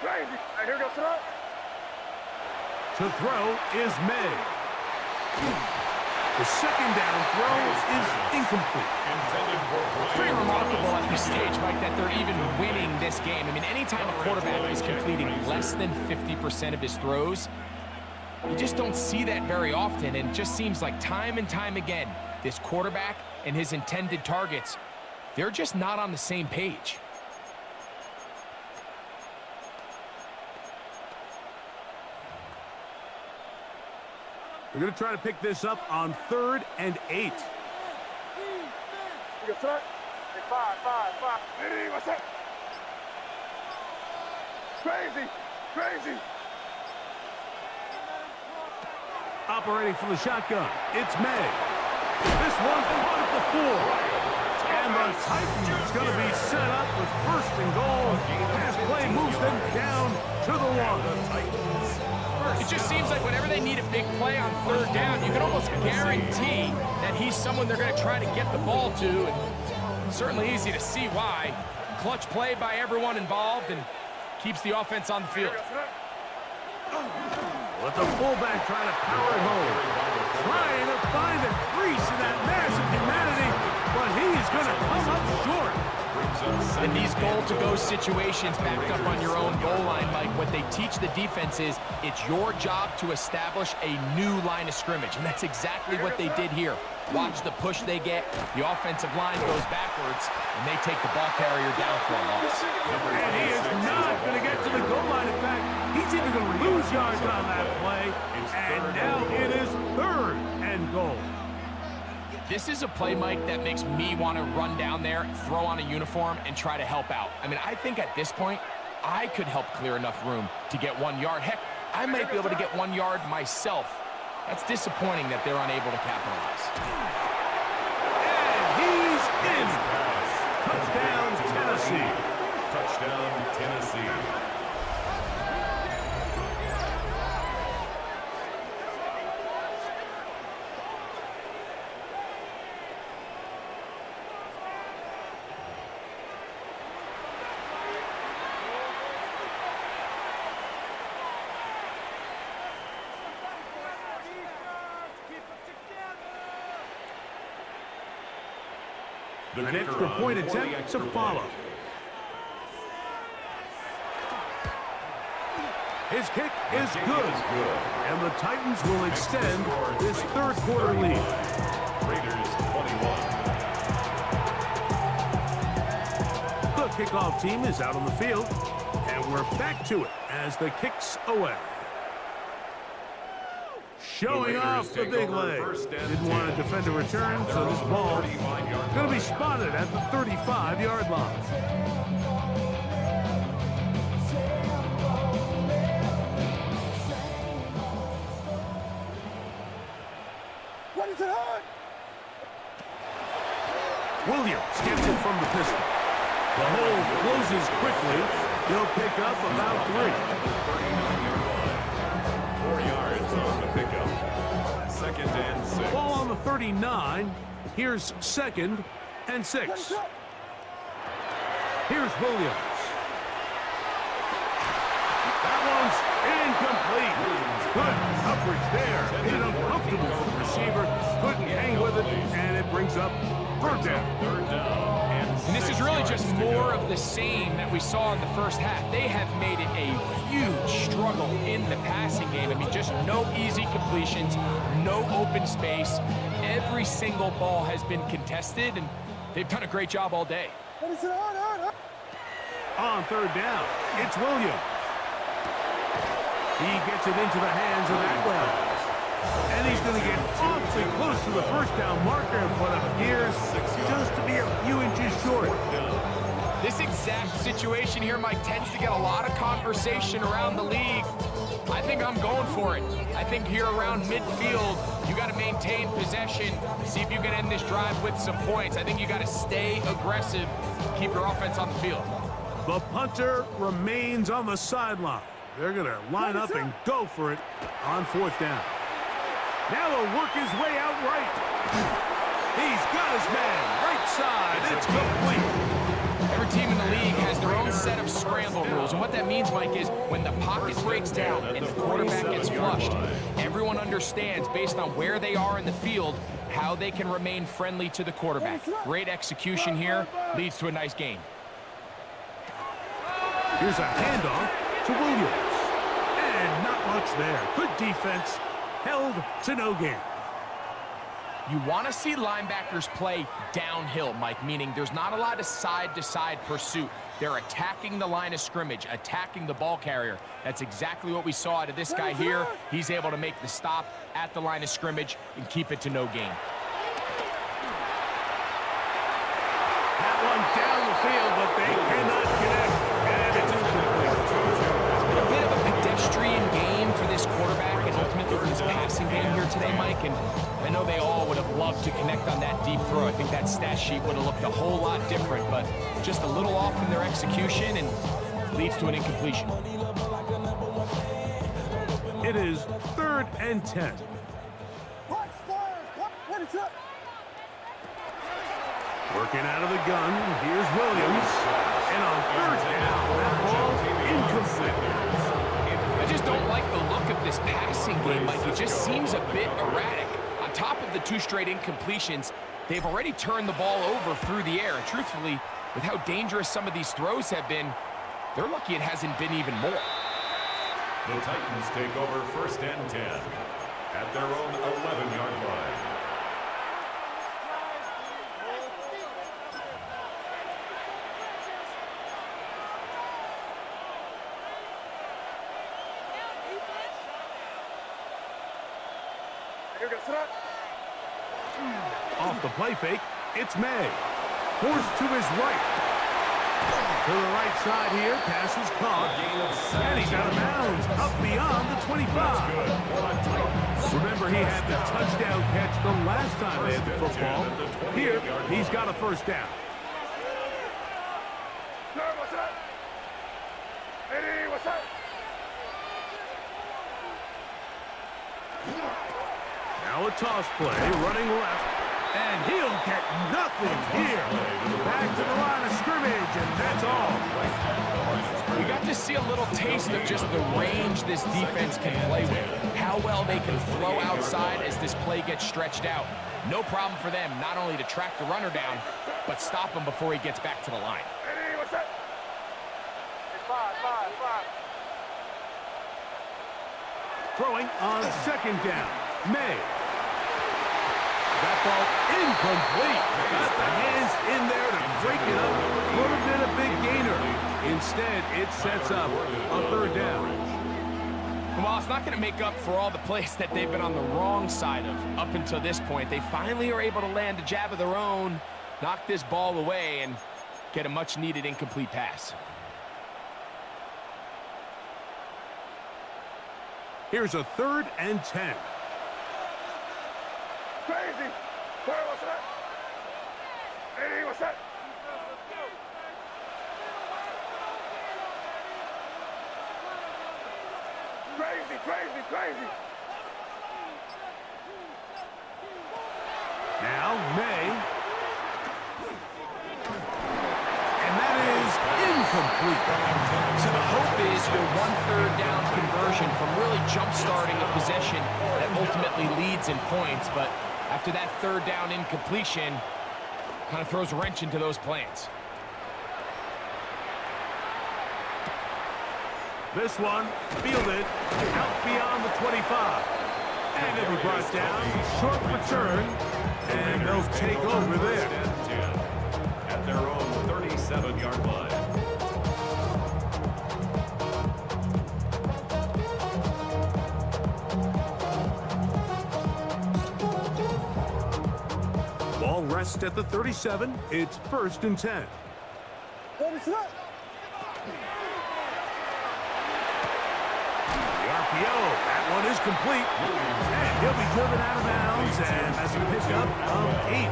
Speaker 5: Crazy. Hey, here goes throw.
Speaker 2: To throw is May. The second down throw is incomplete.
Speaker 3: It's pretty remarkable at this stage, Mike, that they're even winning this game. I mean, anytime a quarterback is completing less than 50% of his throws, you just don't see that very often, and it just seems like time and time again, this quarterback and his intended targets, they're just not on the same page.
Speaker 2: We're going to try to pick this up on 3rd and 8.
Speaker 5: You go start. Hey, five. Hey, what's up? Crazy.
Speaker 2: Operating from the shotgun, it's May. This one caught at the 4. And the Titans going to be set up with 1st and goal. This play moves them down to the 1.
Speaker 3: It just seems like whenever they need a big play on 3rd down, you can almost guarantee that he's someone they're going to try to get the ball to. And certainly easy to see why. Clutch play by everyone involved and keeps the offense on the field.
Speaker 2: With the fullback trying to power it home. Trying to find a crease in that massive humanity, but he's going to come up short.
Speaker 3: In these goal-to-go situations, backed up on your own goal line, Mike, what they teach the defense is it's your job to establish a new line of scrimmage, and that's exactly what they did here. Watch the push they get. The offensive line goes backwards, and they take the ball carrier down for a loss.
Speaker 2: And he is not going to get to the goal line. In fact, he's even going to lose yards on that play. And now it is 3rd and goal.
Speaker 3: This is a play, Mike, that makes me want to run down there, throw on a uniform, and try to help out. I mean, I think at this point, I could help clear enough room to get 1 yard. Heck, I might be able to get 1 yard myself. That's disappointing that they're unable to capitalize.
Speaker 2: And he's in. Touchdown, Tennessee.
Speaker 4: Touchdown, Tennessee. The
Speaker 2: An
Speaker 4: kicker
Speaker 2: extra
Speaker 4: on
Speaker 2: point
Speaker 4: for the
Speaker 2: attempt
Speaker 4: extra
Speaker 2: to
Speaker 4: point.
Speaker 2: follow. His kick is good. And the Titans will extend this third quarter lead.
Speaker 4: Raiders 21.
Speaker 2: The kickoff team is out on the field, and we're back to it as the kick's away. Showing off the big leg. Didn't want to defend a return, so this ball is going to be spotted at the 35-yard line.
Speaker 5: What is it on?
Speaker 2: Williams gets it from the pistol. The hole closes quickly. He'll pick up about 3.
Speaker 4: 4 yards on the pickup. 2nd and 6.
Speaker 2: Ball on the 39. Here's 2nd and 6. Here's Williams. That one's incomplete. Good coverage there. Made it uncomfortable for the receiver. Couldn't hang with it, and it brings up 3rd down.
Speaker 4: 3rd down.
Speaker 3: And this is really just more of the same that we saw in the first half. They have made it a huge struggle in the passing game. I mean, just no easy completions, no open space. Every single ball has been contested, and they've done a great job all day.
Speaker 5: What is it on?
Speaker 2: On 3rd down, it's Williams. He gets it into the hands of Atwell. And he's going to get awfully close to the 1st down marker, but appears just to be a few inches short.
Speaker 3: This exact situation here, Mike, tends to get a lot of conversation around the league. I think I'm going for it. I think here around midfield, you got to maintain possession, see if you can end this drive with some points. I think you got to stay aggressive, keep your offense on the field.
Speaker 2: The punter remains on the sideline. They're going to line up and go for it on 4th down. Now he'll work his way out right. He's got his man. Right side. It's complete.
Speaker 3: Every team in the league has their own set of scramble rules. And what that means, Mike, is when the pocket breaks down and the quarterback gets flushed, everyone understands, based on where they are in the field, how they can remain friendly to the quarterback. Great execution here. Leads to a nice game.
Speaker 2: Here's a handoff to Williams. And not much there. Good defense. Held to no gain.
Speaker 3: You want to see linebackers play downhill, Mike, meaning there's not a lot of side-to-side pursuit. They're attacking the line of scrimmage, attacking the ball carrier. That's exactly what we saw out of this guy here. He's able to make the stop at the line of scrimmage and keep it to no gain.
Speaker 2: That one down the field, but they cannot connect. And it's incomplete.
Speaker 3: It's been a bit of a pedestrian game for this quarterback and ultimately for this passing game here today, Mike. And I know they all would have loved to connect on that deep throw. I think that stat sheet would have looked a whole lot different, but just a little off in their execution and leads to an incompletion.
Speaker 2: It is 3rd and 10.
Speaker 5: What is up?
Speaker 2: Working out of the gun. Here's Williams. And on 3rd down, that ball incomplete.
Speaker 3: I just don't like the look of this passing game, Mike. It just seems a bit erratic. On top of the 2 straight incompletions, they've already turned the ball over through the air. And truthfully, with how dangerous some of these throws have been, they're lucky it hasn't been even more.
Speaker 4: The Titans take over 1st and 10 at their own 11-yard line.
Speaker 2: Off the play fake, it's May. Forced to his right. To the right side here, pass is caught. And he's out of bounds, up beyond the 25. Remember, he had the touchdown catch the last time they had the football. Here, he's got a 1st down. Now a toss play, running left, and he'll get nothing here. Back to the line of scrimmage, and that's all.
Speaker 3: We got to see a little taste of just the range this defense can play with, how well they can throw outside as this play gets stretched out. No problem for them not only to track the runner down, but stop him before he gets back to the line.
Speaker 5: Ready, what's up? Five.
Speaker 2: Throwing on second down. May. That ball incomplete. Got the hands in there to break it up. Would have been a big gainer. Instead, it sets up a third down.
Speaker 3: Well, it's not going to make up for all the plays that they've been on the wrong side of up until this point. They finally are able to land a jab of their own, knock this ball away, and get a much-needed incomplete pass.
Speaker 2: Here's a 3rd and 10.
Speaker 5: Crazy. What's up? Ready, what's up? Crazy.
Speaker 2: Now, May. And that is incomplete.
Speaker 3: So the hope is your 1/3 down conversion from really jump-starting a possession that ultimately leads in points. But after that 3rd down incompletion, kind of throws a wrench into those plans.
Speaker 2: This one fielded out beyond the 25. And it'll be brought down. Short return. And they'll take over there.
Speaker 4: At their own 37-yard line.
Speaker 2: Ball rests at the 37. It's 1st and 10. That one is complete. And he'll be driven out of bounds, and that's a pickup of 8.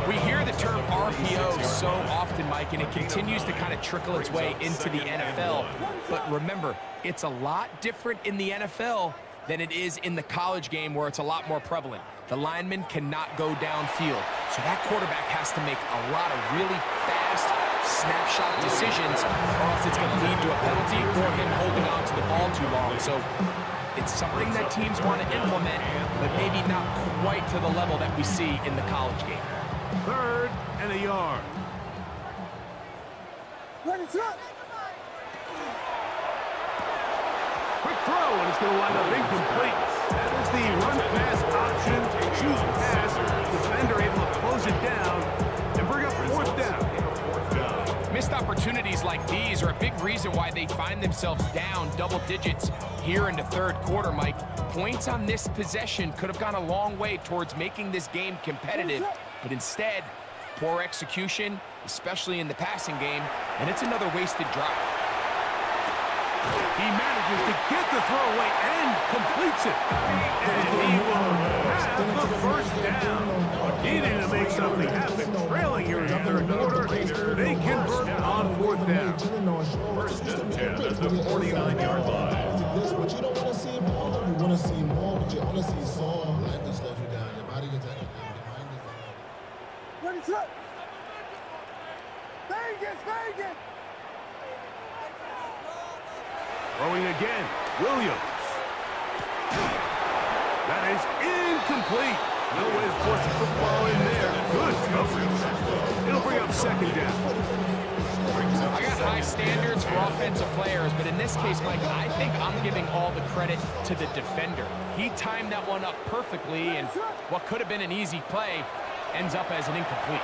Speaker 3: We hear the term RPO so often, Mike, and it continues to kind of trickle its way into the NFL. But remember, it's a lot different in the NFL than it is in the college game where it's a lot more prevalent. The lineman cannot go downfield, so that quarterback has to make a lot of really fast snapshot decisions, or else it's going to lead to a penalty or him holding on to the ball too long. So it's something that teams want to implement, but maybe not quite to the level that we see in the college game.
Speaker 2: 3rd and a yard. Quick throw, and it's going to wind up incomplete. That is the run-pass option. Choose pass. Defender able to close it down and bring up 4th down.
Speaker 3: Missed opportunities like these are a big reason why they find themselves down double digits here in the 3rd quarter, Mike. Points on this possession could have gone a long way towards making this game competitive, but instead, poor execution, especially in the passing game, and it's another wasted drive.
Speaker 2: He manages to get the throwaway and completes it. And he will have the 1st down. Needing to make something happen. Trailing here in the 3rd quarter. They convert on 4th down.
Speaker 4: 1st and 10 at the 49-yard line.
Speaker 6: But you don't want to see more. You want to see more, but you want to see some. Life just slows you down. Your body gets down. Your mind gets down.
Speaker 5: What's up? Vegas.
Speaker 2: Throwing again, Williams. That is incomplete. No way to force the football in there. Good coverage. It'll bring up 2nd down.
Speaker 3: I got high standards for offensive players, but in this case, Mike, I think I'm giving all the credit to the defender. He timed that one up perfectly, and what could have been an easy play ends up as an incomplete.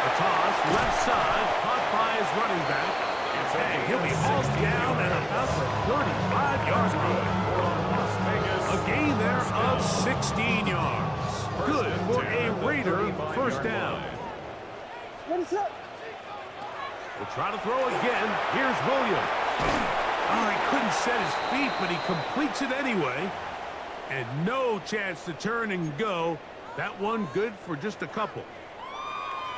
Speaker 2: A toss, left side, caught by his running back. And he'll be hauled down at about the 35-yard line. A gain there of 16 yards. Good for a Raider 1st down. We'll try to throw again. Here's Williams. Oh, he couldn't set his feet, but he completes it anyway. And no chance to turn and go. That one good for just a couple.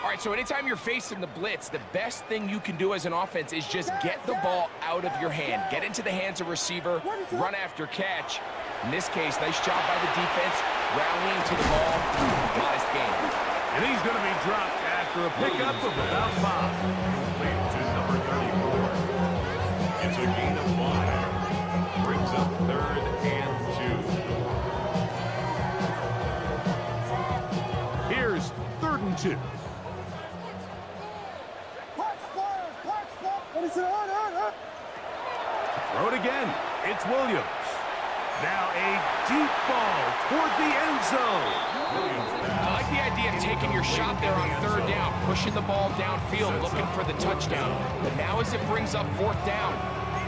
Speaker 3: All right, so anytime you're facing the blitz, the best thing you can do as an offense is just get the ball out of your hand. Get into the hands of receiver, run after catch. In this case, nice job by the defense, rallying to the ball. Modest gain.
Speaker 2: And he's going to be dropped after a pickup of about 5.
Speaker 4: Lead to number 34. It's a gain of 5. Brings up 3rd and 2.
Speaker 2: and 2. Throw it again. It's Williams. Now a deep ball toward the end zone.
Speaker 3: I like the idea of taking your shot there on 3rd down, pushing the ball downfield, looking for the touchdown. But now as it brings up 4th down,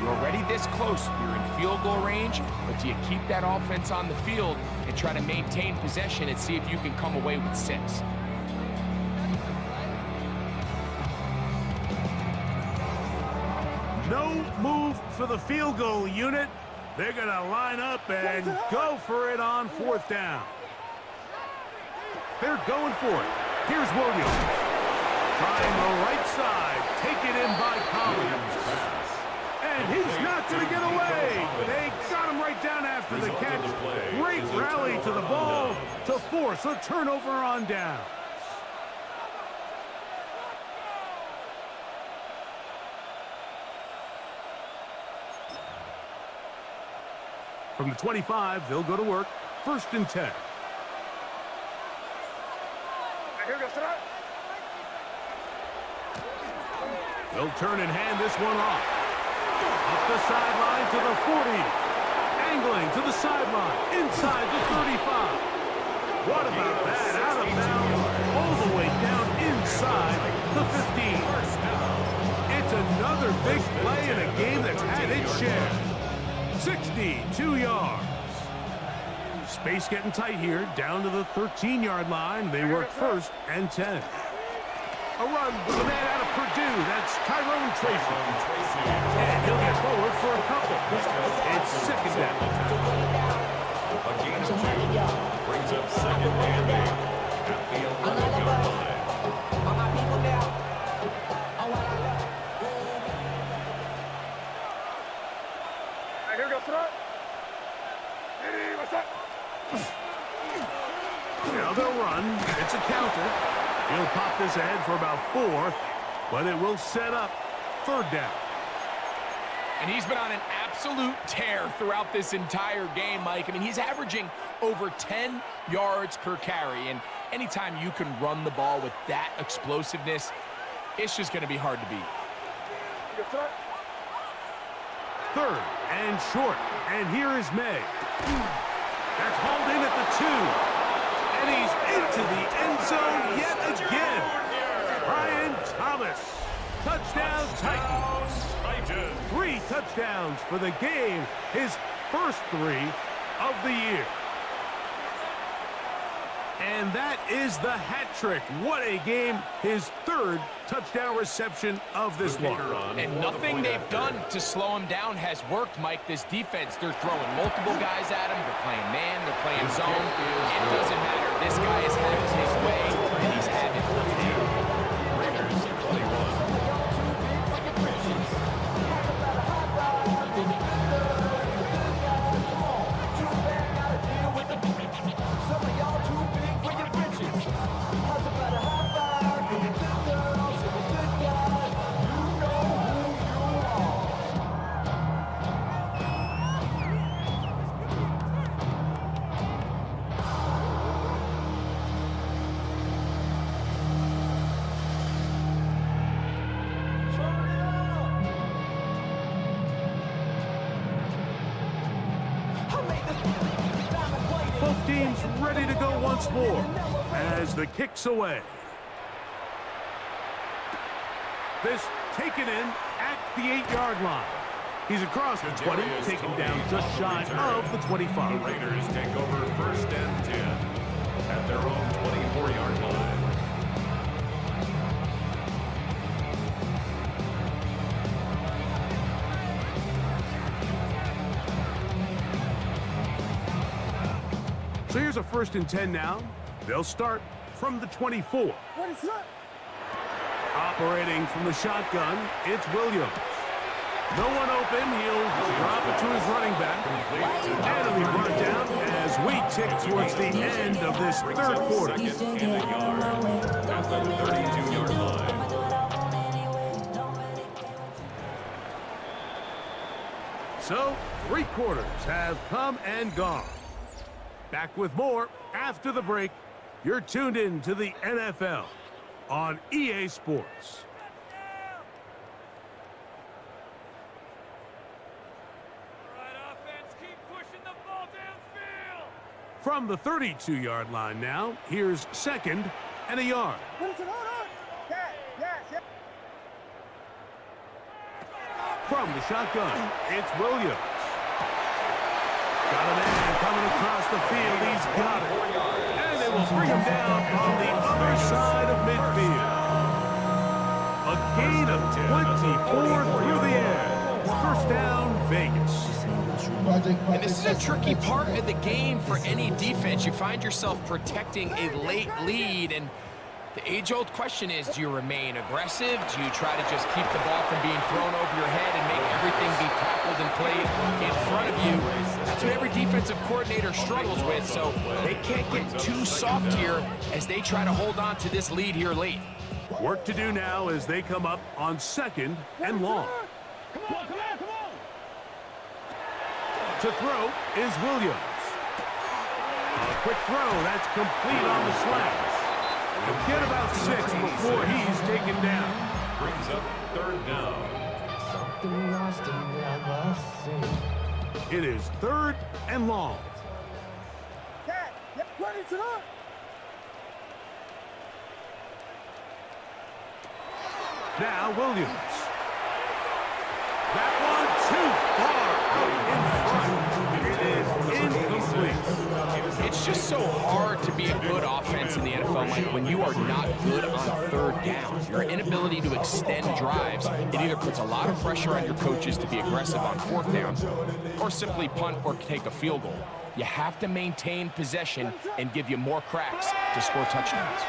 Speaker 3: you're already this close. You're in field goal range, but do you keep that offense on the field and try to maintain possession and see if you can come away with 6?
Speaker 2: No move for the field goal unit. They're going to line up and go for it on 4th down. They're going for it. Here's Williams. Trying the right side. Taken in by Collins. And he's not going to get away. They got him right down after the catch. Great rally to the ball to force a turnover on down. From the 25, they'll go to work. 1st and 10. They'll turn and hand this one off. Up the sideline to the 40. Angling to the sideline. Inside the 35. What about that? Out of bounds. All the way down inside the 15. It's another big play in a game that's had its share. 62 yards. Space getting tight here, down to the 13-yard line. They work 1st and 10. A run with a man out of Purdue. That's Tyrone Tracy. And he'll get forward for a couple. It's 2nd down.
Speaker 4: A gain of 2 brings up 2nd and 8 at the 11-yard line.
Speaker 2: Now they'll run. It's a counter. He'll pop this ahead for about 4, but it will set up 3rd down.
Speaker 3: And he's been on an absolute tear throughout this entire game, Mike. I mean, he's averaging over 10 yards per carry, and anytime you can run the ball with that explosiveness, it's just going to be hard to beat.
Speaker 2: 3rd and short, and here is May. That's hauled in at the 2. And he's into the end zone yet again. Brian Thomas. Touchdown Titans. 3 touchdowns for the game. His first 3 of the year. And that is the hat trick. What a game. His 3rd touchdown reception of this one.
Speaker 3: And nothing they've done to slow him down has worked, Mike. This defense, they're throwing multiple guys at him. They're playing man, they're playing zone. It doesn't matter. This guy is having his way, and he's having it.
Speaker 4: Raiders 21.
Speaker 2: Both teams ready to go once more as the kick's away. This taken in at the 8-yard line. He's across the 20, taken down just shy of the 25.
Speaker 4: The Raiders take over 1st and 10 at their own 24-yard line.
Speaker 2: So here's a 1st and 10 now. They'll start from the 24.
Speaker 5: What is that?
Speaker 2: Operating from the shotgun, it's Williams. No one open. He'll drop it to his running back. And he'll be brought down as we tick towards the end of this 3rd quarter.
Speaker 4: And a yard at the 32-yard line.
Speaker 2: So 3 quarters have come and gone. Back with more after the break You're tuned in to the NFL on EA Sports. From the 32-yard line now, here's 2nd and a yard. From the shotgun, it's Williams. Got a man coming across the field. He's got it. And they will bring him down on the other side of midfield. A gain of 24 through the air. First down, Vegas.
Speaker 3: And this is a tricky part of the game for any defense. You find yourself protecting a late lead, and the age-old question is, do you remain aggressive? Do you try to just keep the ball from being thrown over your head and make everything be tackled and played in front of you? That's what every defensive coordinator struggles with, so they can't get too soft here as they try to hold on to this lead here late.
Speaker 2: Work to do now as they come up on 2nd and long. To throw is Williams. A quick throw, that's complete on the slant. He'll get about 6 before he's taken down.
Speaker 4: Brings up 3rd down.
Speaker 2: It is 3rd and long. Now Williams. That one too far out in front. It is incomplete.
Speaker 3: It's just so hard to be a good offense in the NFL, Mike, when you are not good on 3rd down. Your inability to extend drives, it either puts a lot of pressure on your coaches to be aggressive on 4th down or simply punt or take a field goal. You have to maintain possession and give you more cracks to score touchdowns.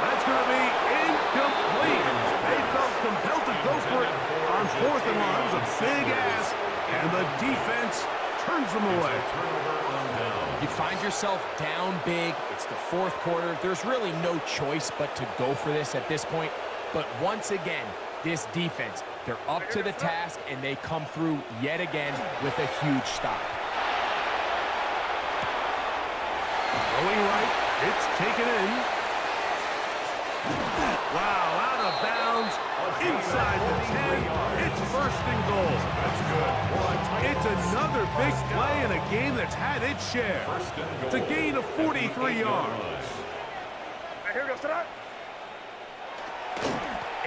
Speaker 2: That's going to be incomplete. They felt compelled to go for it on 4th and long. It was a big ask, and the defense turns them away.
Speaker 3: You find yourself down big. It's the 4th quarter. There's really no choice but to go for this at this point. But once again, this defense, they're up to the task, and they come through yet again with a huge stop.
Speaker 2: Going right, it's taken in. Wow, out of bounds, inside the 10, it's 1st and goal.
Speaker 4: That's good.
Speaker 2: It's another big play in a game that's had its share. It's a gain of 43 yards. A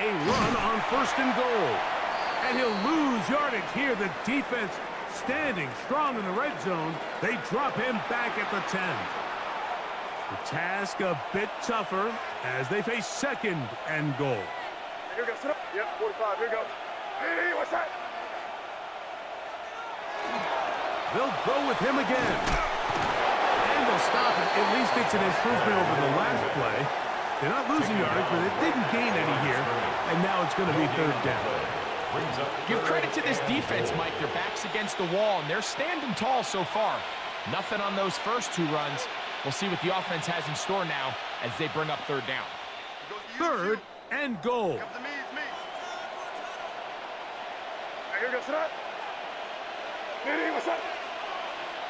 Speaker 2: run on 1st and goal. And he'll lose yardage here. The defense standing strong in the red zone. They drop him back at the 10. The task a bit tougher as they face 2nd and goal.
Speaker 5: Here we go, sit up. Yep, 45, here we go. Hey, what's that?
Speaker 2: They'll go with him again. And they'll stop it. At least it's an improvement over the last play. They're not losing yardage, but they didn't gain any here. And now it's going to be 3rd down.
Speaker 3: Give credit to this defense, Mike. Their back's against the wall, and they're standing tall so far. Nothing on those first 2 runs. We'll see what the offense has in store now as they bring up 3rd down.
Speaker 2: 3rd and goal.
Speaker 5: Come to me, it's me. Hey, here we go, sit up. Hey, what's up?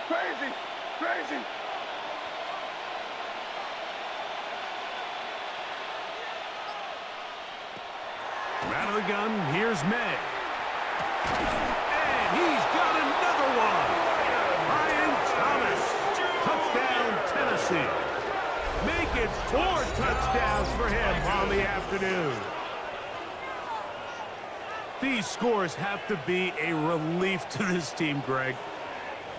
Speaker 5: Crazy, crazy.
Speaker 2: Out of the gun, here's May. And he's got another one. Brian Thomas. Touchdown, Tennessee. Make it 4 touchdowns for him on the afternoon. These scores have to be a relief to this team, Greg.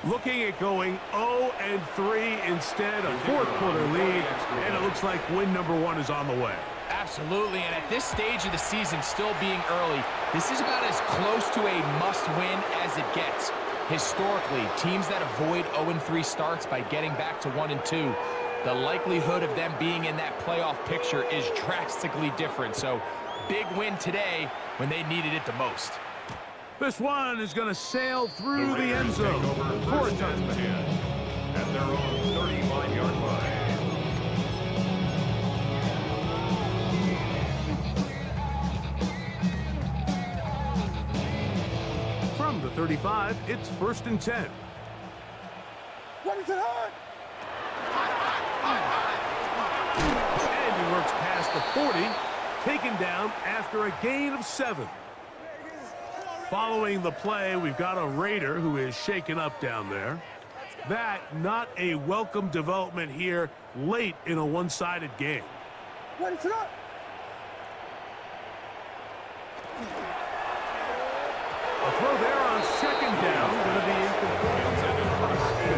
Speaker 2: Looking at going 0-3 instead, a 4th quarter lead, and it looks like win number 1 is on the way.
Speaker 3: Absolutely, and at this stage of the season, still being early, this is about as close to a must-win as it gets. Historically, teams that avoid 0-3 starts by getting back to 1-2, the likelihood of them being in that playoff picture is drastically different. So, big win today when they needed it the most.
Speaker 2: This one is going to sail through the end zone. 4 touchdowns.
Speaker 4: At their own 35-yard line.
Speaker 2: From the 35, it's 1st and 10.
Speaker 5: What is it on?
Speaker 2: And he works past the 40, taken down after a gain of 7. Following the play, we've got a Raider who is shaken up down there. That, not a welcome development here late in a one-sided game.
Speaker 5: Ready, set up.
Speaker 2: A throw there on second down, going to be incomplete.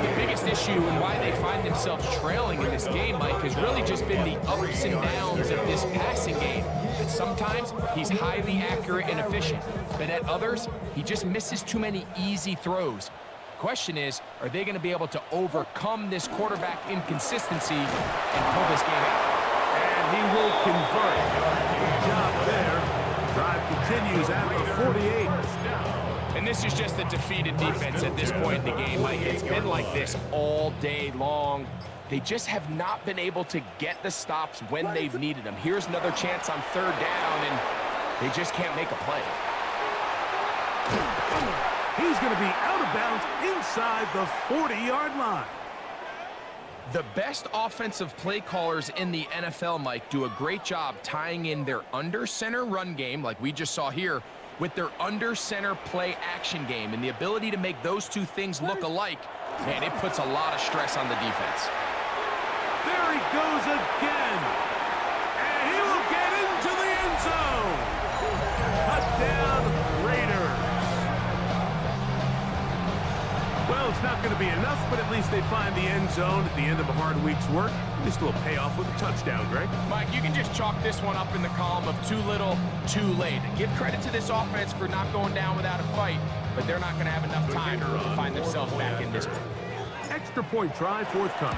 Speaker 3: The biggest issue and why they find themselves trailing in this game, Mike, has really just been the ups and downs of this passing game. And sometimes he's highly accurate and efficient, but at others, he just misses too many easy throws. Question is, are they going to be able to overcome this quarterback inconsistency and pull this game out?
Speaker 2: And he will convert. Good job there. Drive continues at the 48.
Speaker 3: And this is just a defeated defense at this point in the game, Mike. It's been like this all day long. They just have not been able to get the stops when they've needed them. Here's another chance on third down, and they just can't make a play.
Speaker 2: He's going to be out of bounds inside the 40-yard line.
Speaker 3: The best offensive play callers in the NFL, Mike, do a great job tying in their under-center run game, like we just saw here, with their under-center play action game. And the ability to make those two things look alike, man, it puts a lot of stress on the defense.
Speaker 2: There he goes again. And he will get into the end zone. Touchdown, Raiders. Well, it's not going to be enough, but at least they find the end zone at the end of a hard week's work. At least a little payoff with a touchdown, Greg.
Speaker 3: Mike, you can just chalk this one up in the column of too little, too late. Give credit to this offense for not going down without a fight, but they're not going to have enough time to find themselves back in this one.
Speaker 2: Extra point try forthcoming.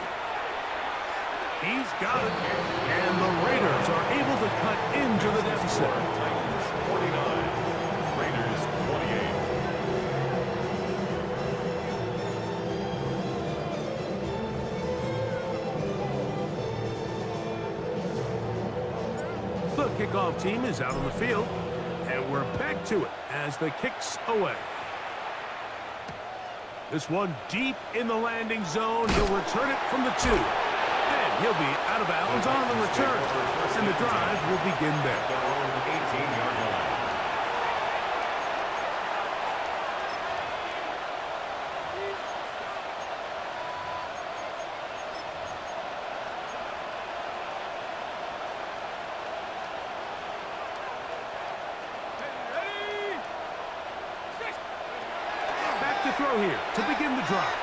Speaker 2: He's got it. And the Raiders are able to cut into the deficit.
Speaker 4: Titans 49, Raiders 28.
Speaker 2: The kickoff team is out on the field, and we're back to it as the kick's away. This one deep in the landing zone. He'll return it from the 2. And he'll be out of bounds on the return. And the drive will begin there.
Speaker 4: Their own 18-yard line.
Speaker 2: Back to throw here to begin the drive.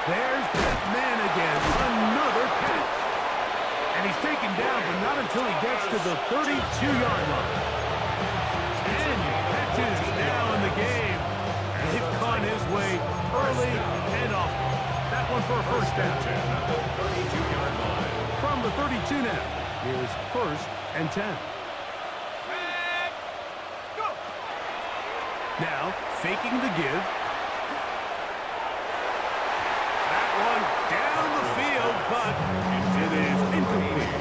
Speaker 2: There's that man again. Another catch. And he's taken down, but not until he gets to the 32-yard line. 10 catches now in the game. And they've gone his way early and often. That one for a first down.
Speaker 4: At the 32-yard line.
Speaker 2: From the 32 now. Here's first and 10. Now, faking the give. That one down the field, but it is incomplete.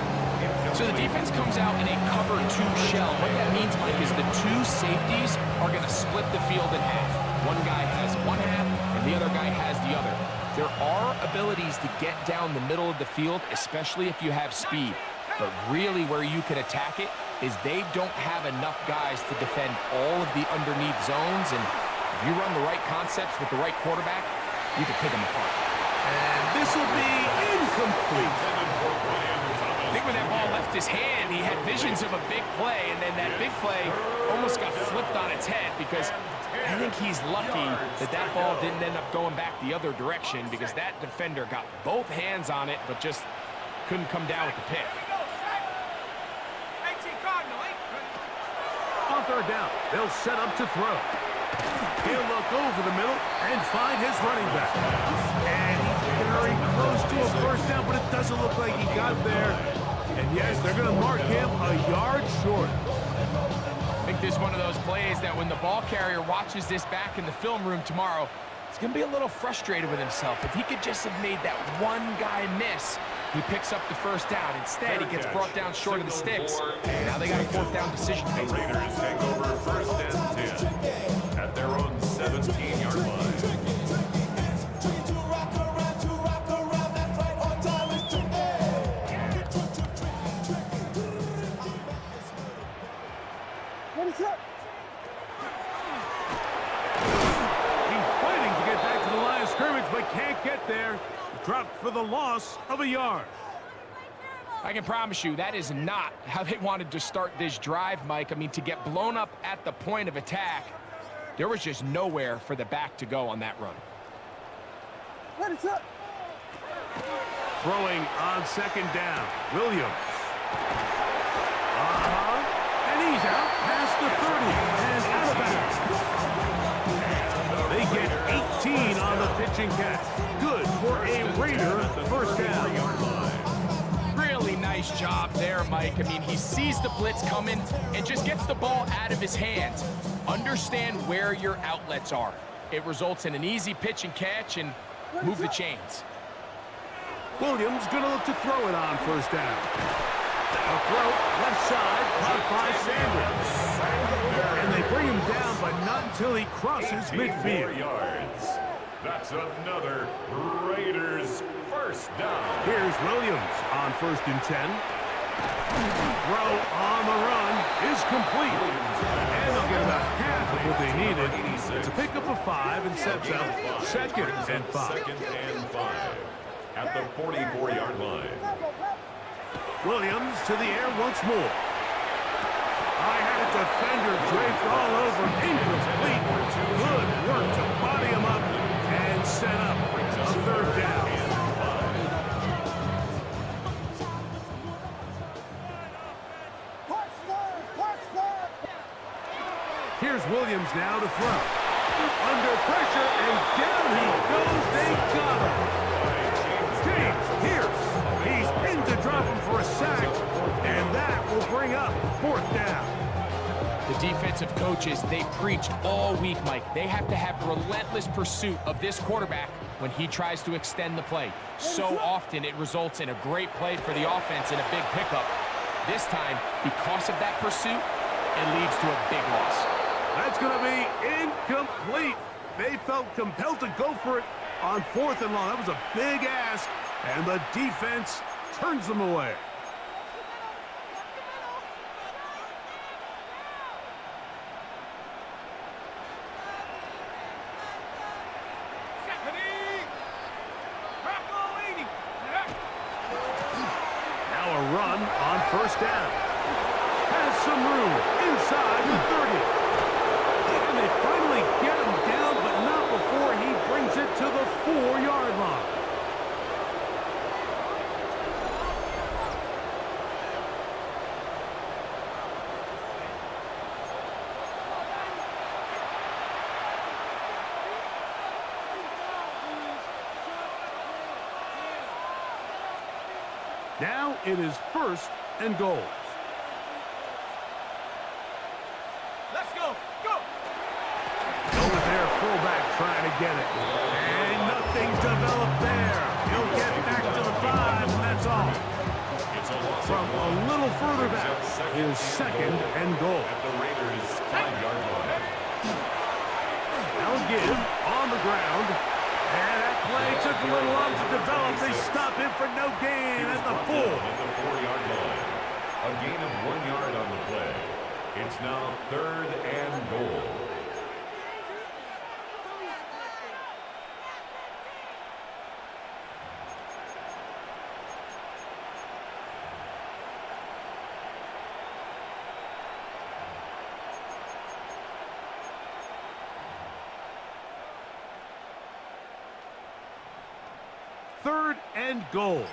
Speaker 3: So the defense comes out in a cover 2 shell. What that means, Mike, is the 2 safeties are going to split the field in half. One guy has one half, and the other guy has the other. There are abilities to get down the middle of the field, especially if you have speed. But really where you can attack it is they don't have enough guys to defend all of the underneath zones. And if you run the right concepts with the right quarterback, you can pick them apart.
Speaker 2: And this will be incomplete.
Speaker 3: I think when that ball left his hand, he had visions of a big play, and then that big play almost got flipped on its head because I think he's lucky that that ball didn't end up going back the other direction because that defender got both hands on it but just couldn't come down with the pick.
Speaker 2: On third down, they'll set up to throw. He'll look over the middle and find his running back. And he's very close to a first down, but it doesn't look like he got there. And yes, they're going to mark him a yard short.
Speaker 3: I think this is one of those plays that when the ball carrier watches this back in the film room tomorrow, he's going to be a little frustrated with himself. If he could just have made that one guy miss, he picks up the first down. Instead, he gets brought down short of the sticks. Now they got a 4th down decision to make.
Speaker 4: The Raiders take over first and 10 at their own 17-yard line.
Speaker 2: loss of a yard.
Speaker 3: I can promise you that is not how they wanted to start this drive, Mike. I mean, to get blown up at the point of attack, there was just nowhere for the back to go on that run.
Speaker 2: Throwing on second down, Williams. And he's out past the 30 and out of bounds. They get 18 on the pitch and catch. Good for a Raider first down.
Speaker 3: Really nice job there, Mike. I mean, he sees the blitz coming and just gets the ball out of his hands. Understand where your outlets are. It results in an easy pitch and catch and move the chains.
Speaker 2: Williams going to look to throw it on first down. A throw, left side, caught by Sanders. And they bring him down, but not until he crosses midfield.
Speaker 4: Yards. That's another Raiders first down.
Speaker 2: Here's Williams on 1st and 10. Throw on the run is complete. And they'll get about half of what they needed. It's a pickup of 5 and sets up 2nd and 5.
Speaker 4: 2nd and 5 at the 44-yard line.
Speaker 2: Williams to the air once more. I had a defender draped all over. Incomplete. Good work to body him up and set up a 3rd down. Here's Williams now to throw. Under pressure, and down he goes. They got him. James Pierce. He's in to drop him for a sack, and that will bring up 4th down.
Speaker 3: The defensive coaches, they preached all week, Mike. They have to have relentless pursuit of this quarterback when he tries to extend the play. So often it results in a great play for the offense and a big pickup. This time, because of that pursuit, it leads to a big loss.
Speaker 2: That's going to be incomplete. They felt compelled to go for it on 4th and long. That was a big ask, and the defense turns them away. Now a run on 1st down. Has some room inside the 30. And they finally get him down, but not before he brings it to the 4-yard line. Now it is 1st and goal.
Speaker 5: Let's go. Go.
Speaker 2: Go with their fullback trying to get it. And nothing's developed there. He'll get back to the 5, and that's all. From a little further back is 2nd and goal.
Speaker 4: At the Raiders' 5-yard line.
Speaker 2: Now give on the ground. And that play took a little long to develop. They stop him for no gain at the 4.
Speaker 4: At the 4-yard line. A gain of 1 yard on the play. It's now 3rd and goal.
Speaker 2: Third and goal.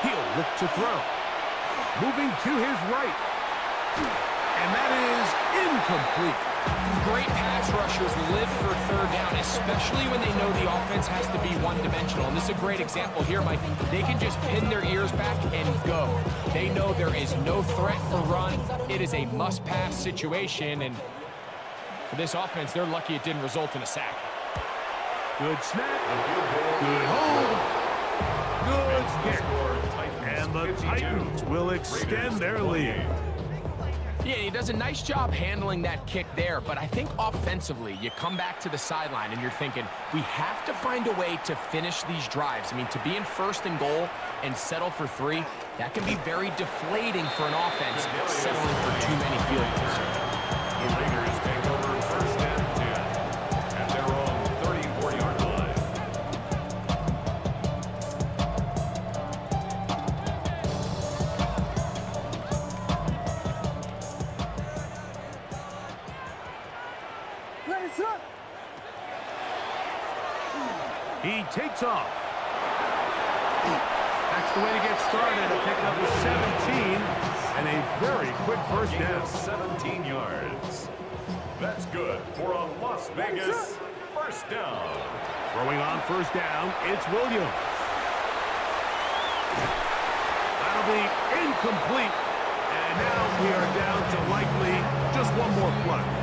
Speaker 2: He'll look to throw. Moving to his right. And that is incomplete.
Speaker 3: Great pass rushers live for 3rd down, especially when they know the offense has to be one-dimensional. And this is a great example here, Mike. They can just pin their ears back and go. They know there is no threat for run. It is a must-pass situation, and for this offense, they're lucky it didn't result in a sack.
Speaker 2: Good snap. Good hold. Good kick. And the Titans will extend their lead.
Speaker 3: Yeah, he does a nice job handling that kick there, but I think offensively, you come back to the sideline and you're thinking, we have to find a way to finish these drives. I mean, to be in 1st and goal and settle for 3, that can be very deflating for an offense settling for too many field goals.
Speaker 4: The Raiders take over 1st and 10.
Speaker 2: He takes off. That's the way to get started. A pickup of 17 and a very quick first down.
Speaker 4: 17 yards. That's good for a Las Vegas first down.
Speaker 2: Throwing on first down, it's Williams. That'll be incomplete. And now we are down to likely just one more play.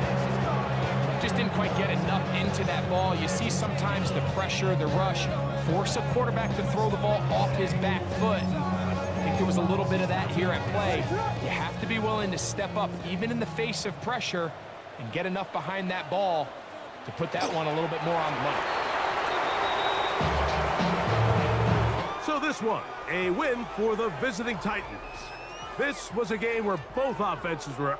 Speaker 3: Just didn't quite get enough into that ball. You see sometimes the pressure, the rush, force a quarterback to throw the ball off his back foot. I think there was a little bit of that here at play. You have to be willing to step up, even in the face of pressure, and get enough behind that ball to put that one a little bit more on the money.
Speaker 2: So this one, a win for the visiting Titans. This was a game where both offenses were